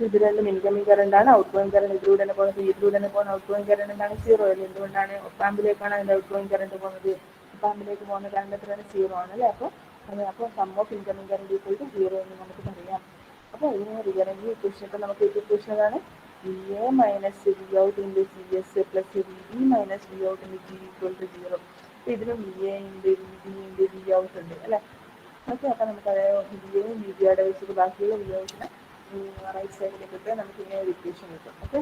ഇത് രണ്ടും ഇൻകമിങ് കറണ്ടാണ്. ഔട്ട് ഗോയിങ് കറണ്ട് ഇതിലൂടെ തന്നെ പോകുന്നത്. ഇതിലൂടെ തന്നെ പോകുന്ന ഔട്ട് ഗോയിങ് കറണ്ട് എന്താണ്? 0 അല്ലേ. എന്തുകൊണ്ടാണ്? ഒപ്പാമ്പിലേക്കാണ് അതിൻ്റെ ഔട്ട് ഗോയിങ് കറണ്ട് പോകുന്നത്. ഒപ്പാമ്പിലേക്ക് പോകുന്ന കറണ്ട് എത്രയാണ്? 0 ആണ് അല്ലേ. അപ്പോൾ sum of incoming current equal to 0 എന്ന് നമുക്ക് പറയാം. അപ്പോൾ ഇതിനെ റിയറേഞ്ച് ഇക്വേഷൻ. ഇപ്പോൾ നമുക്ക് ഇക്വേഷൻ ഏതാണ്? V A minus V out into C S plus V B minus V out into G equal to 0. അപ്പോൾ ഇതിനും വി എ ഉണ്ട്, വി ബി ഉണ്ട്, വി ഔട്ട് ഉണ്ട് അല്ലേ. ഓക്കെ, അപ്പോൾ നമുക്ക് വി എയും വി ബിയുടെ വെച്ചിട്ട് ബാക്കിയുള്ള വി ഔട്ടിനെ റൈറ്റ് സൈഡിലേക്ക് ഇട്ട് നമുക്ക് ഇങ്ങനെ ഒരു ഇക്വേഷൻ കിട്ടും. ഓക്കെ,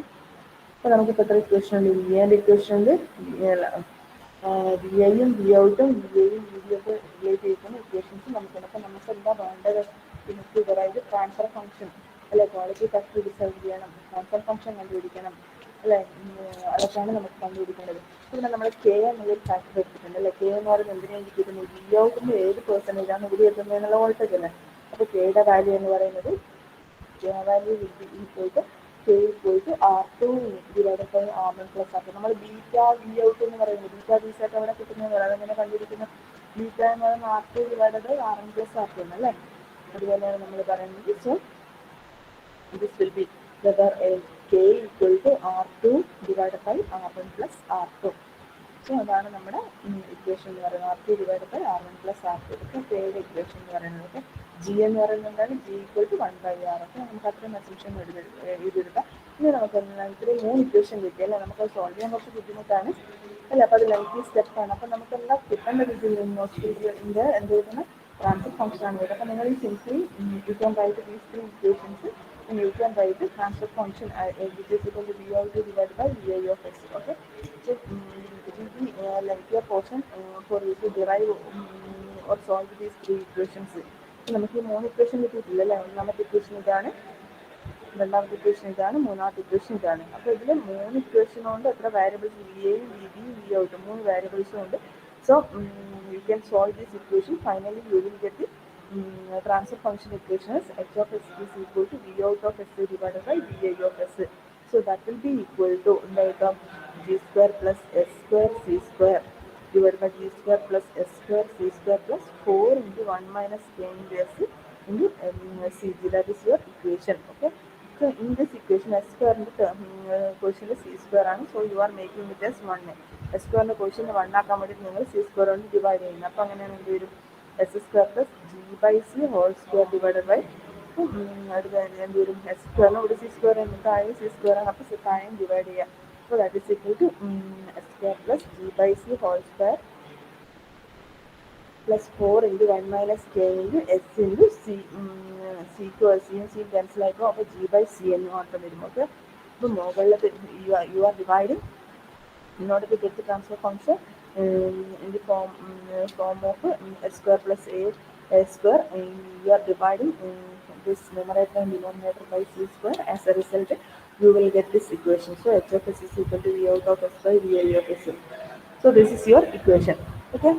അപ്പോൾ നമുക്കിപ്പോൾ എത്ര ഇക്വേഷൻ ഉണ്ട്? വി എൻ്റെ ഇക്വേഷൻ ഉണ്ട്, വി ഐയും വി ഔട്ടും വി എയും വി ബി ഒക്കെ റിലേറ്റ് ചെയ്യുന്ന ഇക്വേഷൻസ് നമുക്കുണ്ട്. അപ്പോൾ നമുക്ക് എന്താ വേണ്ടത്? നമുക്ക് ഇവരായിട്ട് ട്രാൻസ്ഫർ ഫംഗ്ഷൻ അല്ലെ, ക്വാളിറ്റി ഫാക്ടർ ഡിസൈഡ് ചെയ്യണം, ട്രാൻസ്ഫർ ഫംഗ്ഷൻ കണ്ടുപിടിക്കണം അല്ലേ. അതൊക്കെയാണ് നമുക്ക് കണ്ടുപിടിക്കേണ്ടത്. പിന്നെ നമ്മൾ കെ എന്നൊരു ഫാക്ടർ എടുത്തിട്ടുണ്ട് അല്ലേ. കെ എന്ന് പറയുന്നത് എന്തിനാണ് ഇരിക്കുന്നത്? വി ഔട്ടിൻ്റെ ഏത് പെർസെൻറ്റേജാണ് ഇവിടെ എത്തുന്നത് എന്നുള്ള വോൾട്ടേജ് അല്ലേ. അപ്പോൾ കെയുടെ വാല്യൂ എന്ന് പറയുന്നത് value equal to K equal to R2 divided by R1 plus R2. നമ്മൾ ബീറ്റ വി ഔട്ട് എന്ന് പറയുന്നത് ബീറ്റ വി സെറ്റ് എവിടെ കിട്ടുന്നത്? അതെങ്ങനെ കണ്ടുപിടിക്കുന്നത്? ബീറ്റ എന്ന് പറയുന്നത് R2 divided by R1 plus R2 എന്നല്ലേ. അതുപോലെയാണ് നമ്മൾ പറയുന്നത്. So this will be K equal to R2 divided by R1 plus R2. So അതാണ് നമ്മുടെ ഇക്വേഷൻ എന്ന് പറയുന്നത്. R2 divide by R1 plus R2. ഇതൊക്കെ കെയുടെ ഇക്വേഷൻ എന്ന് പറയുന്നത്. ഓക്കെ, ജി എന്ന് പറയുന്നത് എന്താണ്? G equal to 1/R. അപ്പോൾ നമുക്ക് അത്രയും അസംഷൻ എഴുതിയെടുക്കാം. ഇനി നമുക്ക് ഇത്രയും 3 ഇക്വേഷൻ കിട്ടിയല്ലേ. നമുക്ക് സോൾവ് ചെയ്യാൻ കുറച്ച് ബുദ്ധിമുട്ടാണ് അല്ല. അപ്പോൾ അത് ലെങ്തി സ്റ്റെപ്പാണ്. അപ്പോൾ നമുക്ക് എന്താ കിട്ടേണ്ട രീതിയിൽ നോക്കിൻ്റെ എന്ത് ചെയ്യുന്ന ട്രാൻസ്ഫർ ഫംഗ്ഷൻ ആണ് വരുന്നത്. അപ്പോൾ നിങ്ങൾ ഈ simply U can right these 3 equations and you can write the transfer function which is equal to v out divided by vi of x. Okay, so it will be lengthier portion for you to derive or solve these 3 equations. നമുക്ക് ഈ 3 equation കിട്ടിയിട്ടില്ല അല്ലേ. ഒന്നാമത്തെ equation ഇതാണ്, രണ്ടാമത്തെ equation ഇതാണ്, മൂന്നാമത്തെ equation ഇതാണ്. അപ്പോൾ ഇതിൽ 3 ഇക്വേഷൻ കൊണ്ട് എത്ര വാരിയബിൾസ്? വി എയും വി ബിയും വി ഔട്ടും 3 വാരിയബിൾസും ഉണ്ട്. So you can solve this equation. Finally you will get the transfer function equation is h of s is equal to v out of s divided by vi of s. So that will be equal to g square plus s square c square divided by g square plus s square c square plus 4 into 1 minus k into s into cg. That is your equation. Okay, so in this equation s square quotient is c square ആണ്. So you are making it as 1. s square quotient 1 ആക്കാൻ വേണ്ടി നിങ്ങൾ c square കൊണ്ട് divide ചെയ്യുന്നത്. അപ്പോൾ അങ്ങനെയാണ് എന്ത് വരും? s square plus g by c whole square divided by എന്ത് വരും? s square ഇവിടെ c square ആണ്, താഴെ c square ആണ്. അപ്പോൾ താഴെ ഡിവൈഡ് ചെയ്യാം. അപ്പോൾ that is equal to s square plus g by c whole square plus 4 into 1 minus k into s into c. സിക്ക് സിയും സിയും ക്യാൻസൽ ആയിപ്പോൾ അപ്പോൾ g by c എന്ന് മാത്രം വരും. ഓക്കെ, അപ്പോൾ മുകളിലത്തെ you are dividing in order to get the transfer function in the form of s square plus a square. You are dividing this numerator and denominator by c square. As a result, you will get this equation. So h of s is equal to v out of s by vi of s. So this is your equation. Okay.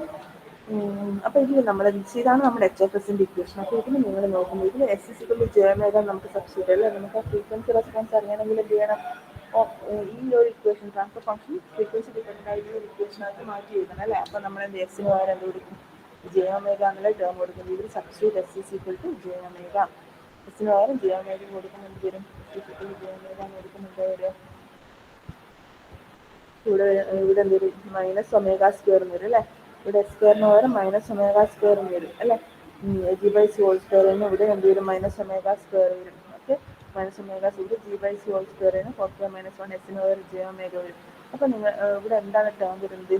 അപ്പൊ ഇത് നമ്മൾ ഇതാണ് നമ്മുടെ H F എസിന്റെ equation. അപ്പൊ ഇതിന് നിങ്ങൾ നോക്കുമ്പോൾ ഇതിൽ എസ് ഇസിക്കൽ ജയമേത നമുക്ക് സബ്സ്റ്റിറ്റ്യൂട്ട് അല്ലേ, നമുക്ക് ഫ്രീക്വൻസി റെസ്പോൺസ് അറിയണമെങ്കിൽ എന്ത് ചെയ്യണം, ഈ ഒരു equation transfer function frequency dependent ആയിട്ട് ഈ ഒരു ഇക്വേഷനകത്ത് മാറ്റി എഴുതണം അല്ലേ. അപ്പൊ നമ്മൾ എന്ത് എക്സിന് പകരം എന്ത് കൊടുക്കും, ജെ ഒമേഗ എന്നുള്ള ടേം കൊടുക്കും. ഇതിൽ substitute S is equal to J omega, എസിന് പകരം ജെ ഒമേഗ കൊടുക്കുമ്പോൾ എന്ത് വരും, ജെ ഒമേഗ എന്ന് കൊടുക്കുമ്പോൾ എന്താ വരിക, ഇവിടെ ഇവിടെ എന്ത് വരും, മൈനസ് ഒമേഗ സ്ക്വയർ എന്ന് വരും അല്ലേ. ഇവിടെ എസ് സ്ക്വയറിന് പകരം മൈനസ് ഒമേഗ സ്ക്വയർ എന്ന് വരും അല്ലേ. ജി ബൈ സി ഹോൾ സ്ക്വയറിന് ഇവിടെ എന്ത് വരും, മൈനസ് ഒമേഗ സ്ക്വയർ വരും. Okay, minus omega square G by C whole സ്ക്വയറിന് 4 - 1 എസിന് പകരം ജെ ഒമേഗ വരും. അപ്പം നിങ്ങൾ ഇവിടെ എന്താണ് ടേം വരുന്നത്,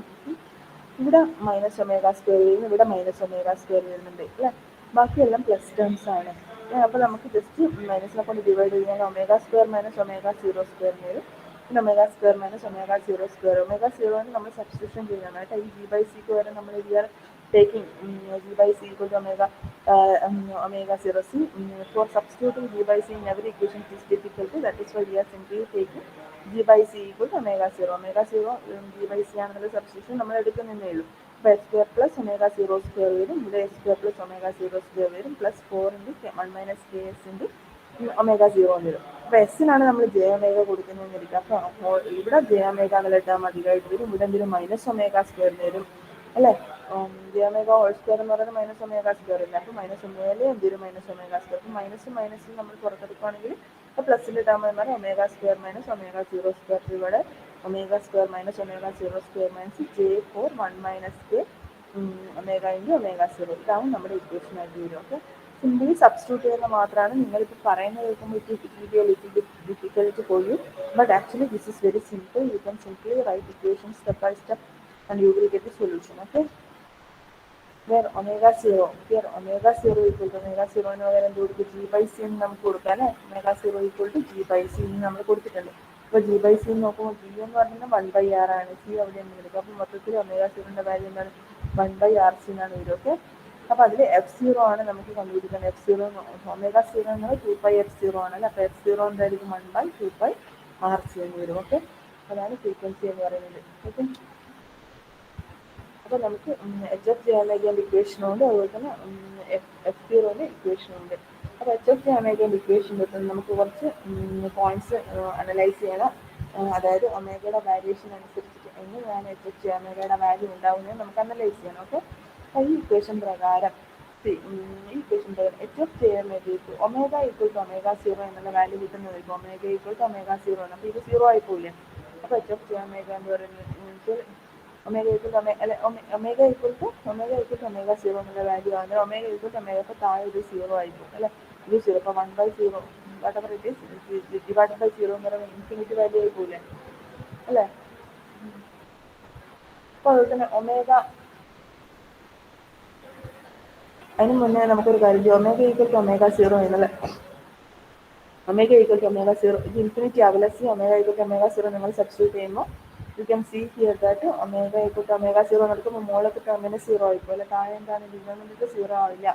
ഇവിടെ മൈനസ് ഒമേഗ സ്ക്വയർ വരുന്നു, ഇവിടെ മൈനസ് ഒമേഗ സ്ക്വയർ വരുന്നുണ്ട് അല്ലേ. ബാക്കിയെല്ലാം പ്ലസ് ടേംസ് ആണ്. അപ്പോൾ നമുക്ക് ജസ്റ്റ് മൈനസിനെ കൊണ്ട് ഡിവൈഡ് ചെയ്യാൻ omega square minus omega zero square വരും. പിന്നെ omega square minus omega zero square, omega സീറോന് നമ്മൾ സബ്സ്റ്റിറ്റ്യൂഷൻ ചെയ്യണം കേട്ടോ. ഈ ജി ബൈ സിക്ക് വരെ നമ്മൾ ചെയ്യാൻ taking G by C equal to omega zero C. For substituting G by C in every equation it is difficult, that is why we are simply taking G by C equal to omega zero. Omega zero G by C ആണെന്നുള്ള substitution നമ്മൾ എടുക്കുന്നതേ ഉള്ളൂ. അപ്പോൾ X square plus omega zero square വരും, ഇവിടെ X square plus omega zero square വരും, plus 4 × 1 - K S into omega zero വരും. അപ്പോൾ എസ്സിനാണ് നമ്മൾ ജെ ഒമേഗ കൊടുക്കുന്നതെന്ന് ഇരിക്കുക. അപ്പോൾ ഇവിടെ ജെ ഒമേഗ എന്നുള്ള ടേം അധികമായിട്ട് വരും, ഇവിടെ എന്തെങ്കിലും മൈനസ് ഒമേഗ സ്ക്വയർ വരും അല്ലേ. ജെ ഒമേഗ ഹോൾ സ്ക്വയർ എന്ന് പറയുന്നത് മൈനസ് ഒമേഗ സ്ക്വയർ ഇല്ല. അപ്പോൾ മൈനസ് ഒമേഗ എന്തെങ്കിലും മൈനസ് ഒമേഗ സ്ക്വയർ, അപ്പോൾ മൈനസ് നമ്മൾ പുറത്തെടുക്കുകയാണെങ്കിൽ അപ്പോൾ പ്ലസിൻ്റെ ടേം എന്ന് പറഞ്ഞാൽ omega square minus omega zero square, ഇവിടെ omega square minus omega zero square minus J four 1 - K omega into omega zero. ഇതാണ് നമ്മുടെ ഇക്വേഷൻ ആയിട്ട് വരും. ഓക്കെ, സിംപിളി സബ്സ്റ്റിറ്റ്യൂട്ട് ചെയ്യുന്ന മാത്രമാണ്. നിങ്ങളിപ്പോൾ പറയുന്നത് കേൾക്കുമ്പോൾ it will be a little bit difficult for you, but actually this is very simple. You can simply write equation step by step and you will get the solution. Okay, where omega 0, here omega 0 equal to omega 0 എന്ന് പകരം എന്ത് കൊടുക്കും, G by C എന്ന് നമുക്ക് കൊടുക്കാം അല്ലേ. Omega 0 equal to G by C എന്ന് നമ്മൾ കൊടുത്തിട്ടുണ്ട്. അപ്പോൾ ജി ബൈ സി നോക്കുമ്പോൾ ജി എന്ന് പറയുന്നത് 1/r ആണ്, സി അവിടെ എന്ന് എടുക്കുക. അപ്പോൾ മൊത്തത്തിൽ ഒമേഗ 0ൻ്റെ വാല്യൂ എന്താണ്, 1/RC എന്നാണ് വരും. ഓക്കെ, അപ്പോൾ അതിൽ F0 ആണ് നമുക്ക് കണ്ടുപിടിക്കുന്നത്. F0 ഒമേഗ 0 എന്നത് 2πf0 ആണല്ലോ. അപ്പോൾ F0 എന്തായിരിക്കും, 1/2πRC എന്ന് വരും. ഓക്കെ, അതാണ് ഫ്രീക്വൻസി എന്ന് പറയുന്നത്. ഓക്കെ, അപ്പോൾ നമുക്ക് എച്ച് എഫ് ജെ ഒമേഗേൻ്റെ ഇക്വേഷനുണ്ട്, അതുപോലെ തന്നെ എഫ് സീറോൻ്റെ ഇക്വേഷനുണ്ട്. അപ്പോൾ എച്ച് എഫ് ജെ ഒമേഗേൻ്റെ ഇക്വേഷൻ കിട്ടുന്നത് നമുക്ക് കുറച്ച് പോയിന്റ്സ് അനലൈസ് ചെയ്യണം. അതായത് ഒമേഗയുടെ വാല്യൂഷൻ അനുസരിച്ചിട്ട് എങ്ങനെയാണ് എച്ച് എഫ് ജെ ഒമേഗയുടെ വാല്യൂ ഉണ്ടാകുന്നത് നമുക്ക് അനലൈസ് ചെയ്യണം. ഓക്കെ, അപ്പോൾ ഈ ഇക്വേഷൻ പ്രകാരം H F J omega equal to omega zero എന്നുള്ള വാല്യൂ കിട്ടുന്നത്. ഇപ്പോൾ omega equal to omega zero ആണ്, അപ്പോൾ ഇത് സീറോ ആയി പോയില്ലേ. അപ്പോൾ എച്ച് എഫ് ജെ ഒമേഗ എന്ന് പറയുന്നത് omega equal to omega equal to omega zero എന്നുള്ള വാല്യൂ ആണ്. ഒമേഗ ഈക്വൽ ടു ഒമേഗ, അപ്പോൾ താഴെ ഇത് സീറോ ആയിരിക്കും അല്ലേ. ഇത് സീറോ, അപ്പോൾ 1/0 whatever it is divided by 0 എന്ന് പറയുമ്പോൾ ഇൻഫിനിറ്റി വാല്യൂ ആയി പോകില്ലേ അല്ലേ. അപ്പോൾ അതുപോലെ തന്നെ ഒമേഗ, അതിന് മുന്നേ നമുക്കൊരു കാര്യം ചെയ്യാം. Omega equal to omega zero എന്നുള്ള omega equal to omega zero ഇത് ഇൻഫിനിറ്റി ആവില്ല. C omega equal to omega zero നിങ്ങൾ സബ്സ്റ്റിറ്റ്യൂട്ട് ചെയ്യുമ്പോൾ you can see here that omega equal to omega zero നടക്കുമ്പോൾ മുകളിലത്തെ ടേമിന് സീറോ ആയിരിക്കും അല്ലെ. താഴെ എന്താണ് ഡിനോമിനേറ്റർ സീറോ ആവില്ല.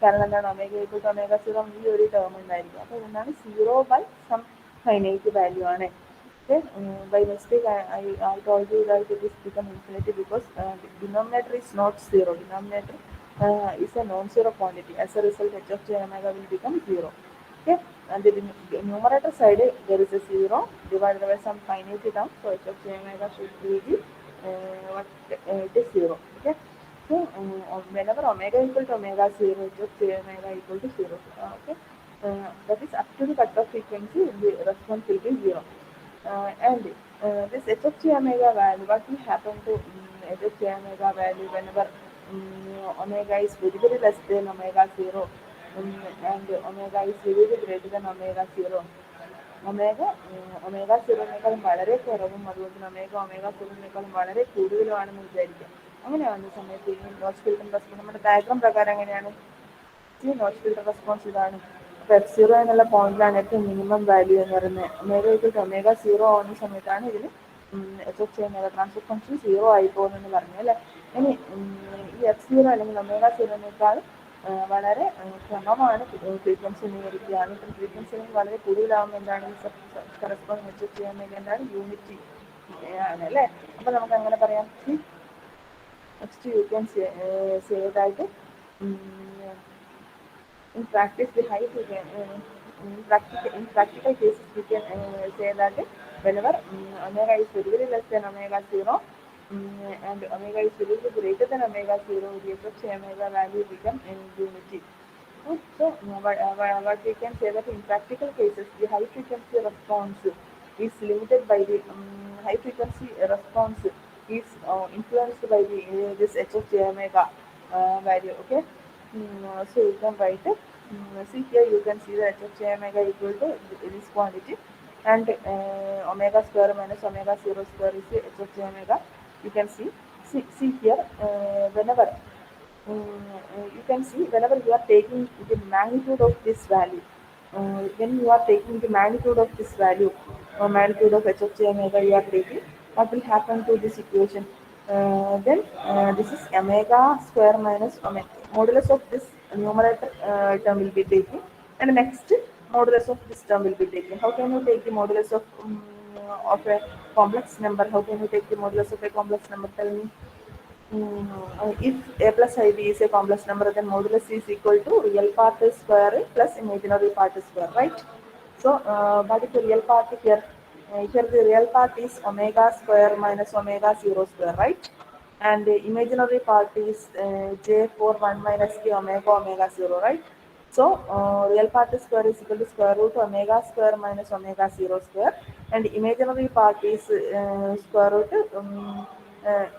കാരണം എന്താണ്, omega equal to omega zero ഈ ഒരു ടേം ഉണ്ടായിരിക്കും. അപ്പോൾ എന്താണ്, 0/some ഫൈനൈറ്റ് വാല്യൂ ആണ്. Okay, by mistake I told you that it is become infinity because denominator is not zero. Denominator is a non-zero quantity. As a result, h of j omega will become 0. Okay, and the numerator side there is a 0 divided by some finite term, so h of j omega should be it is 0. Okay, so whenever omega equal to omega 0, h of j omega equal to 0. Okay, that is up to the cutoff frequency, the response will be 0. And this h of j omega value, what will happen to h of j omega value whenever omega is very less than omega 0 and omega is very greater than omega 0. Omega സീറോനേക്കാളും വളരെ കുറവും അതുപോലെ തന്നെ omega സീറോനേക്കാളും വളരെ കൂടുതലുമാണെന്ന് വിചാരിക്കുക. അങ്ങനെയാവുന്ന സമയത്ത് ഈ notch filter response നമ്മുടെ diagram പ്രകാരം എങ്ങനെയാണ്, ഈ നോച്ച് ഫിൽട്ടർ റെസ്പോൺസ് ഇതാണ്. അപ്പോൾ F0 എന്നുള്ള പോയിന്റിലാണ് ഏറ്റവും മിനിമം വാല്യൂ എന്ന് പറയുന്നത്. Omega equal to omega zero ആവുന്ന സമയത്താണ് ഇതിന് എച്ച് ഓഫ് ചെയ്യുന്നത്. ട്രാൻസ്ഫർ ഫംഗ്ഷൻ സീറോ ആയി പോകുന്നെന്ന് പറഞ്ഞു അല്ലേ. ഇനി ഈ F0 അല്ലെങ്കിൽ ഒമേഗ സീറോനേക്കാൾ വളരെ ക്രമമാണ് ഫ്രീക്വൻസി നിയറിക്കുക. എന്നിട്ട് ഫ്രീക്വൻസി വളരെ കൂടുതലാവുമ്പോൾ എന്താണ് കറസ്പോണ്ട് എച്ച് ഓഫ് ചെയ്യാൻ വേണ്ടി എന്താണ് യൂണിറ്റി ആണ് അല്ലേ. അപ്പോൾ നമുക്ക് അങ്ങനെ പറയാം, Next, you can say that um, in practice, the height we can in practical cases we can say that whenever omega is very very less than omega zero and omega is very very greater than omega zero, the such omega value become in unity. So, what we can say that in practical cases, the high frequency response is limited by the high frequency response is influenced by the this HFJ omega value. Okay, so you can write it. See here, you can see that HFJ omega equal to this quantity, and omega square minus omega zero square is the HFJ omega. You can see here whenever you can see whenever you are taking the magnitude of this value, when you are taking the magnitude of this value, magnitude of h of j omega you are taking, what will happen to this equation? Then this is omega square minus omega. Modulus of this numerator term will be taken, and next modulus of this term will be taken. How can you take the modulus of a complex number? How can you take the modulus of a complex number? Tell me. If a plus ib is a complex number, then modulus is equal to real part square plus imaginary part square, right? So, what is the real part here? Here the real part is omega square minus omega zero square, right? And the imaginary part is j for 1 minus k omega omega zero, right? So, real part square is equal to square root omega square minus omega zero square, and imaginary part is square root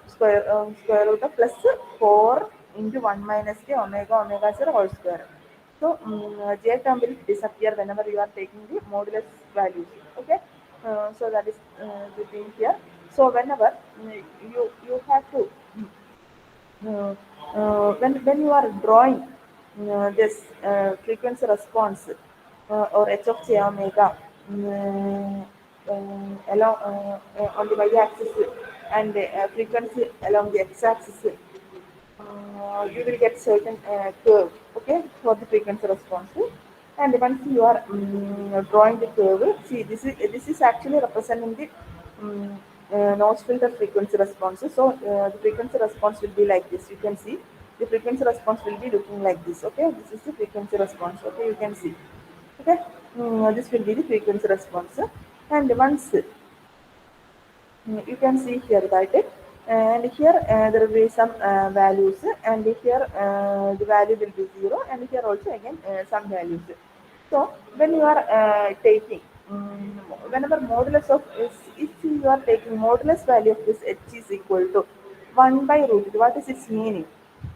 square root of plus 4 into 1 minus k omega omega zero whole square. So, j term will disappear whenever you are taking the modulus values. Okay, so that is the thing here. So, whenever you have to uh, when you are drawing this frequency response or h of j omega along on the y-axis and frequency along the x-axis, you will get certain curve, okay, for the frequency response. And once you are drawing the curve, see this is actually representing the notch filter frequency response. So the frequency response will be like this. You can see the frequency response will be looking like this. Okay, this is the frequency response. Okay, you can see. Okay, this will be the frequency response. And once you can see here that and here there will be some values, and here the value will be 0, and here also again some values. So when you are taking whenever modulus of if you are taking modulus value of this h is equal to 1 by root, what is its meaning?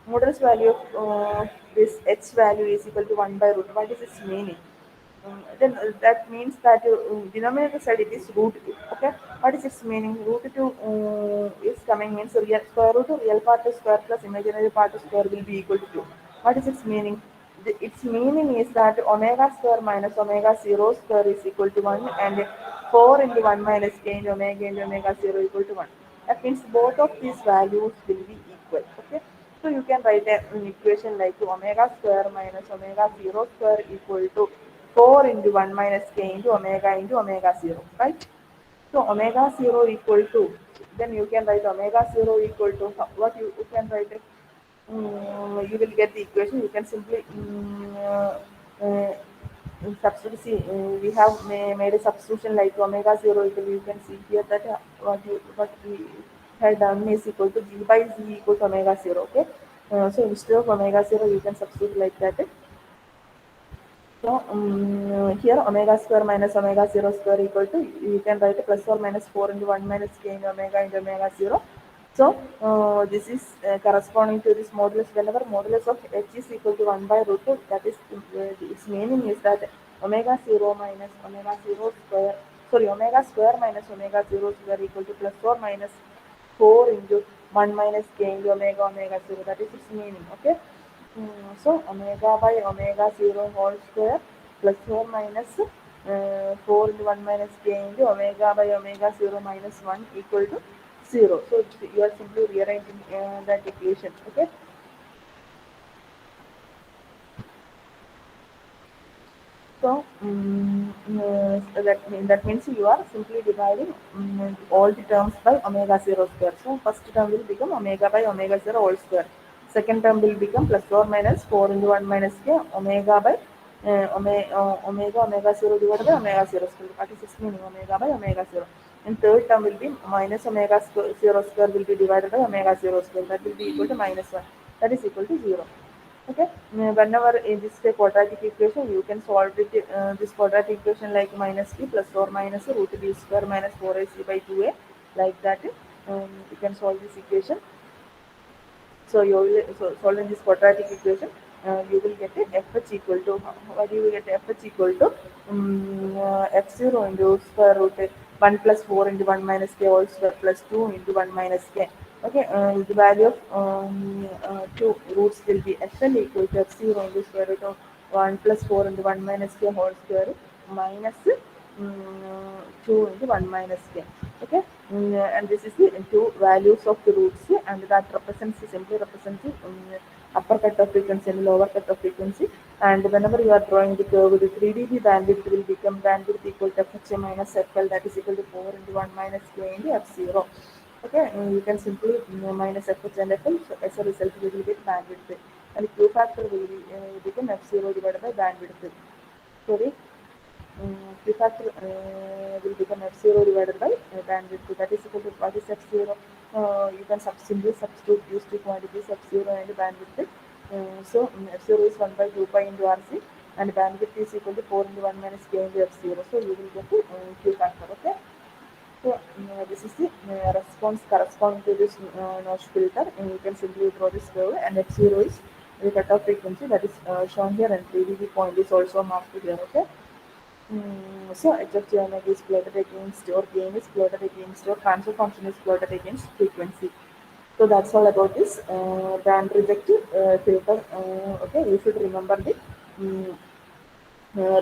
Modulus value of this h value is equal to 1 by root. What is its meaning? Then that means that denominator side it is root 2. Okay, what is its meaning? Root 2 is coming means real square root of real part square plus imaginary part square will be equal to 2. What is its meaning? Its meaning is that omega square minus omega zero square is equal to 1, and 4 into 1 minus k into omega zero equal to 1. That means both of these values will be equal. Okay, so you can write an equation like omega square minus omega zero square equal to 4 into 1 minus k into omega 0, right? So omega 0 equal to, then you can write omega 0 equal to, what you can write it? You will get the equation. You can simply substitute. See, we have made a substitution like omega 0 equal. You can see here that what we had done is equal to g by z equal to omega 0. Okay, so instead of omega 0, you can substitute like that. So here omega square minus omega zero square equal to, you can write plus or minus 4 into 1 minus k into omega 0. So this is corresponding to this modulus. Whenever modulus of h is equal to 1 by root 2, that is its meaning is that omega 0 minus omega 0 square, sorry, omega square minus omega 0 square equal to plus or minus 4 into 1 minus k into omega 0. That is its meaning. Okay. So omega by omega 0 whole square plus or minus 4 into 1 minus k into omega by omega 0 minus 1 equal to 0. So you are simply rearranging that equation. Okay. that means you are simply dividing all the terms by omega 0 square. So first term will become omega by omega 0 whole square. Second term will become plus or minus 4 into 1 minus k omega by omega 0 divided by omega 0 square. That is its meaning, omega by omega 0. And third term will be minus omega 0 square will be divided by omega 0 square. That will be equal to minus 1. That is equal to 0. Okay, whenever in this quadratic equation, you can solve it, this quadratic equation like minus b plus or minus root b square minus 4ac by 2a, like that. You can solve this equation. So you will solving this quadratic equation, you will get a fh equal to, what you will get fh equal to f0 into square root 1 plus 4 into 1 minus k whole square plus 2 into 1 minus k. Okay, the value of two roots will be fl equal to f0 into square root of 1 plus 4 into 1 minus k whole square minus 2 into 1 minus k. Okay, and this is the two values of the roots, and that represents, simply represents the upper cut of frequency and lower cut of frequency. And whenever you are drawing the curve, the 3 dB bandwidth will become bandwidth equal to fh minus fl, that is equal to 4 into 1 minus k into f0. Okay, you can simply minus fh and fl, so as a result we will get bandwidth, and q factor will become f0 divided by bandwidth. Sorry, Q factor will become f0 divided by bandwidth. That is equal to, what is f0? You can simply substitute these two quantities, f0 and bandwidth. So f0 is 1 by 2 pi into rc, and bandwidth is equal to 4 into 1 minus k into f0. So you will get the Q factor. Okay. So this is the response corresponding to this notch filter. And you can simply draw this curve, and f0 is the cutoff frequency that is shown here, and 3 dB point is also marked here. Okay. So h of geometry is plotted against, or gain is plotted against, or transfer function is plotted against frequency. So that's all about this band reject filter. Okay, you should um,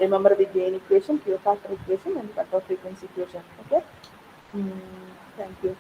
remember the gain equation, Q factor equation, and cutoff frequency equation. Okay. Mm, Thank you.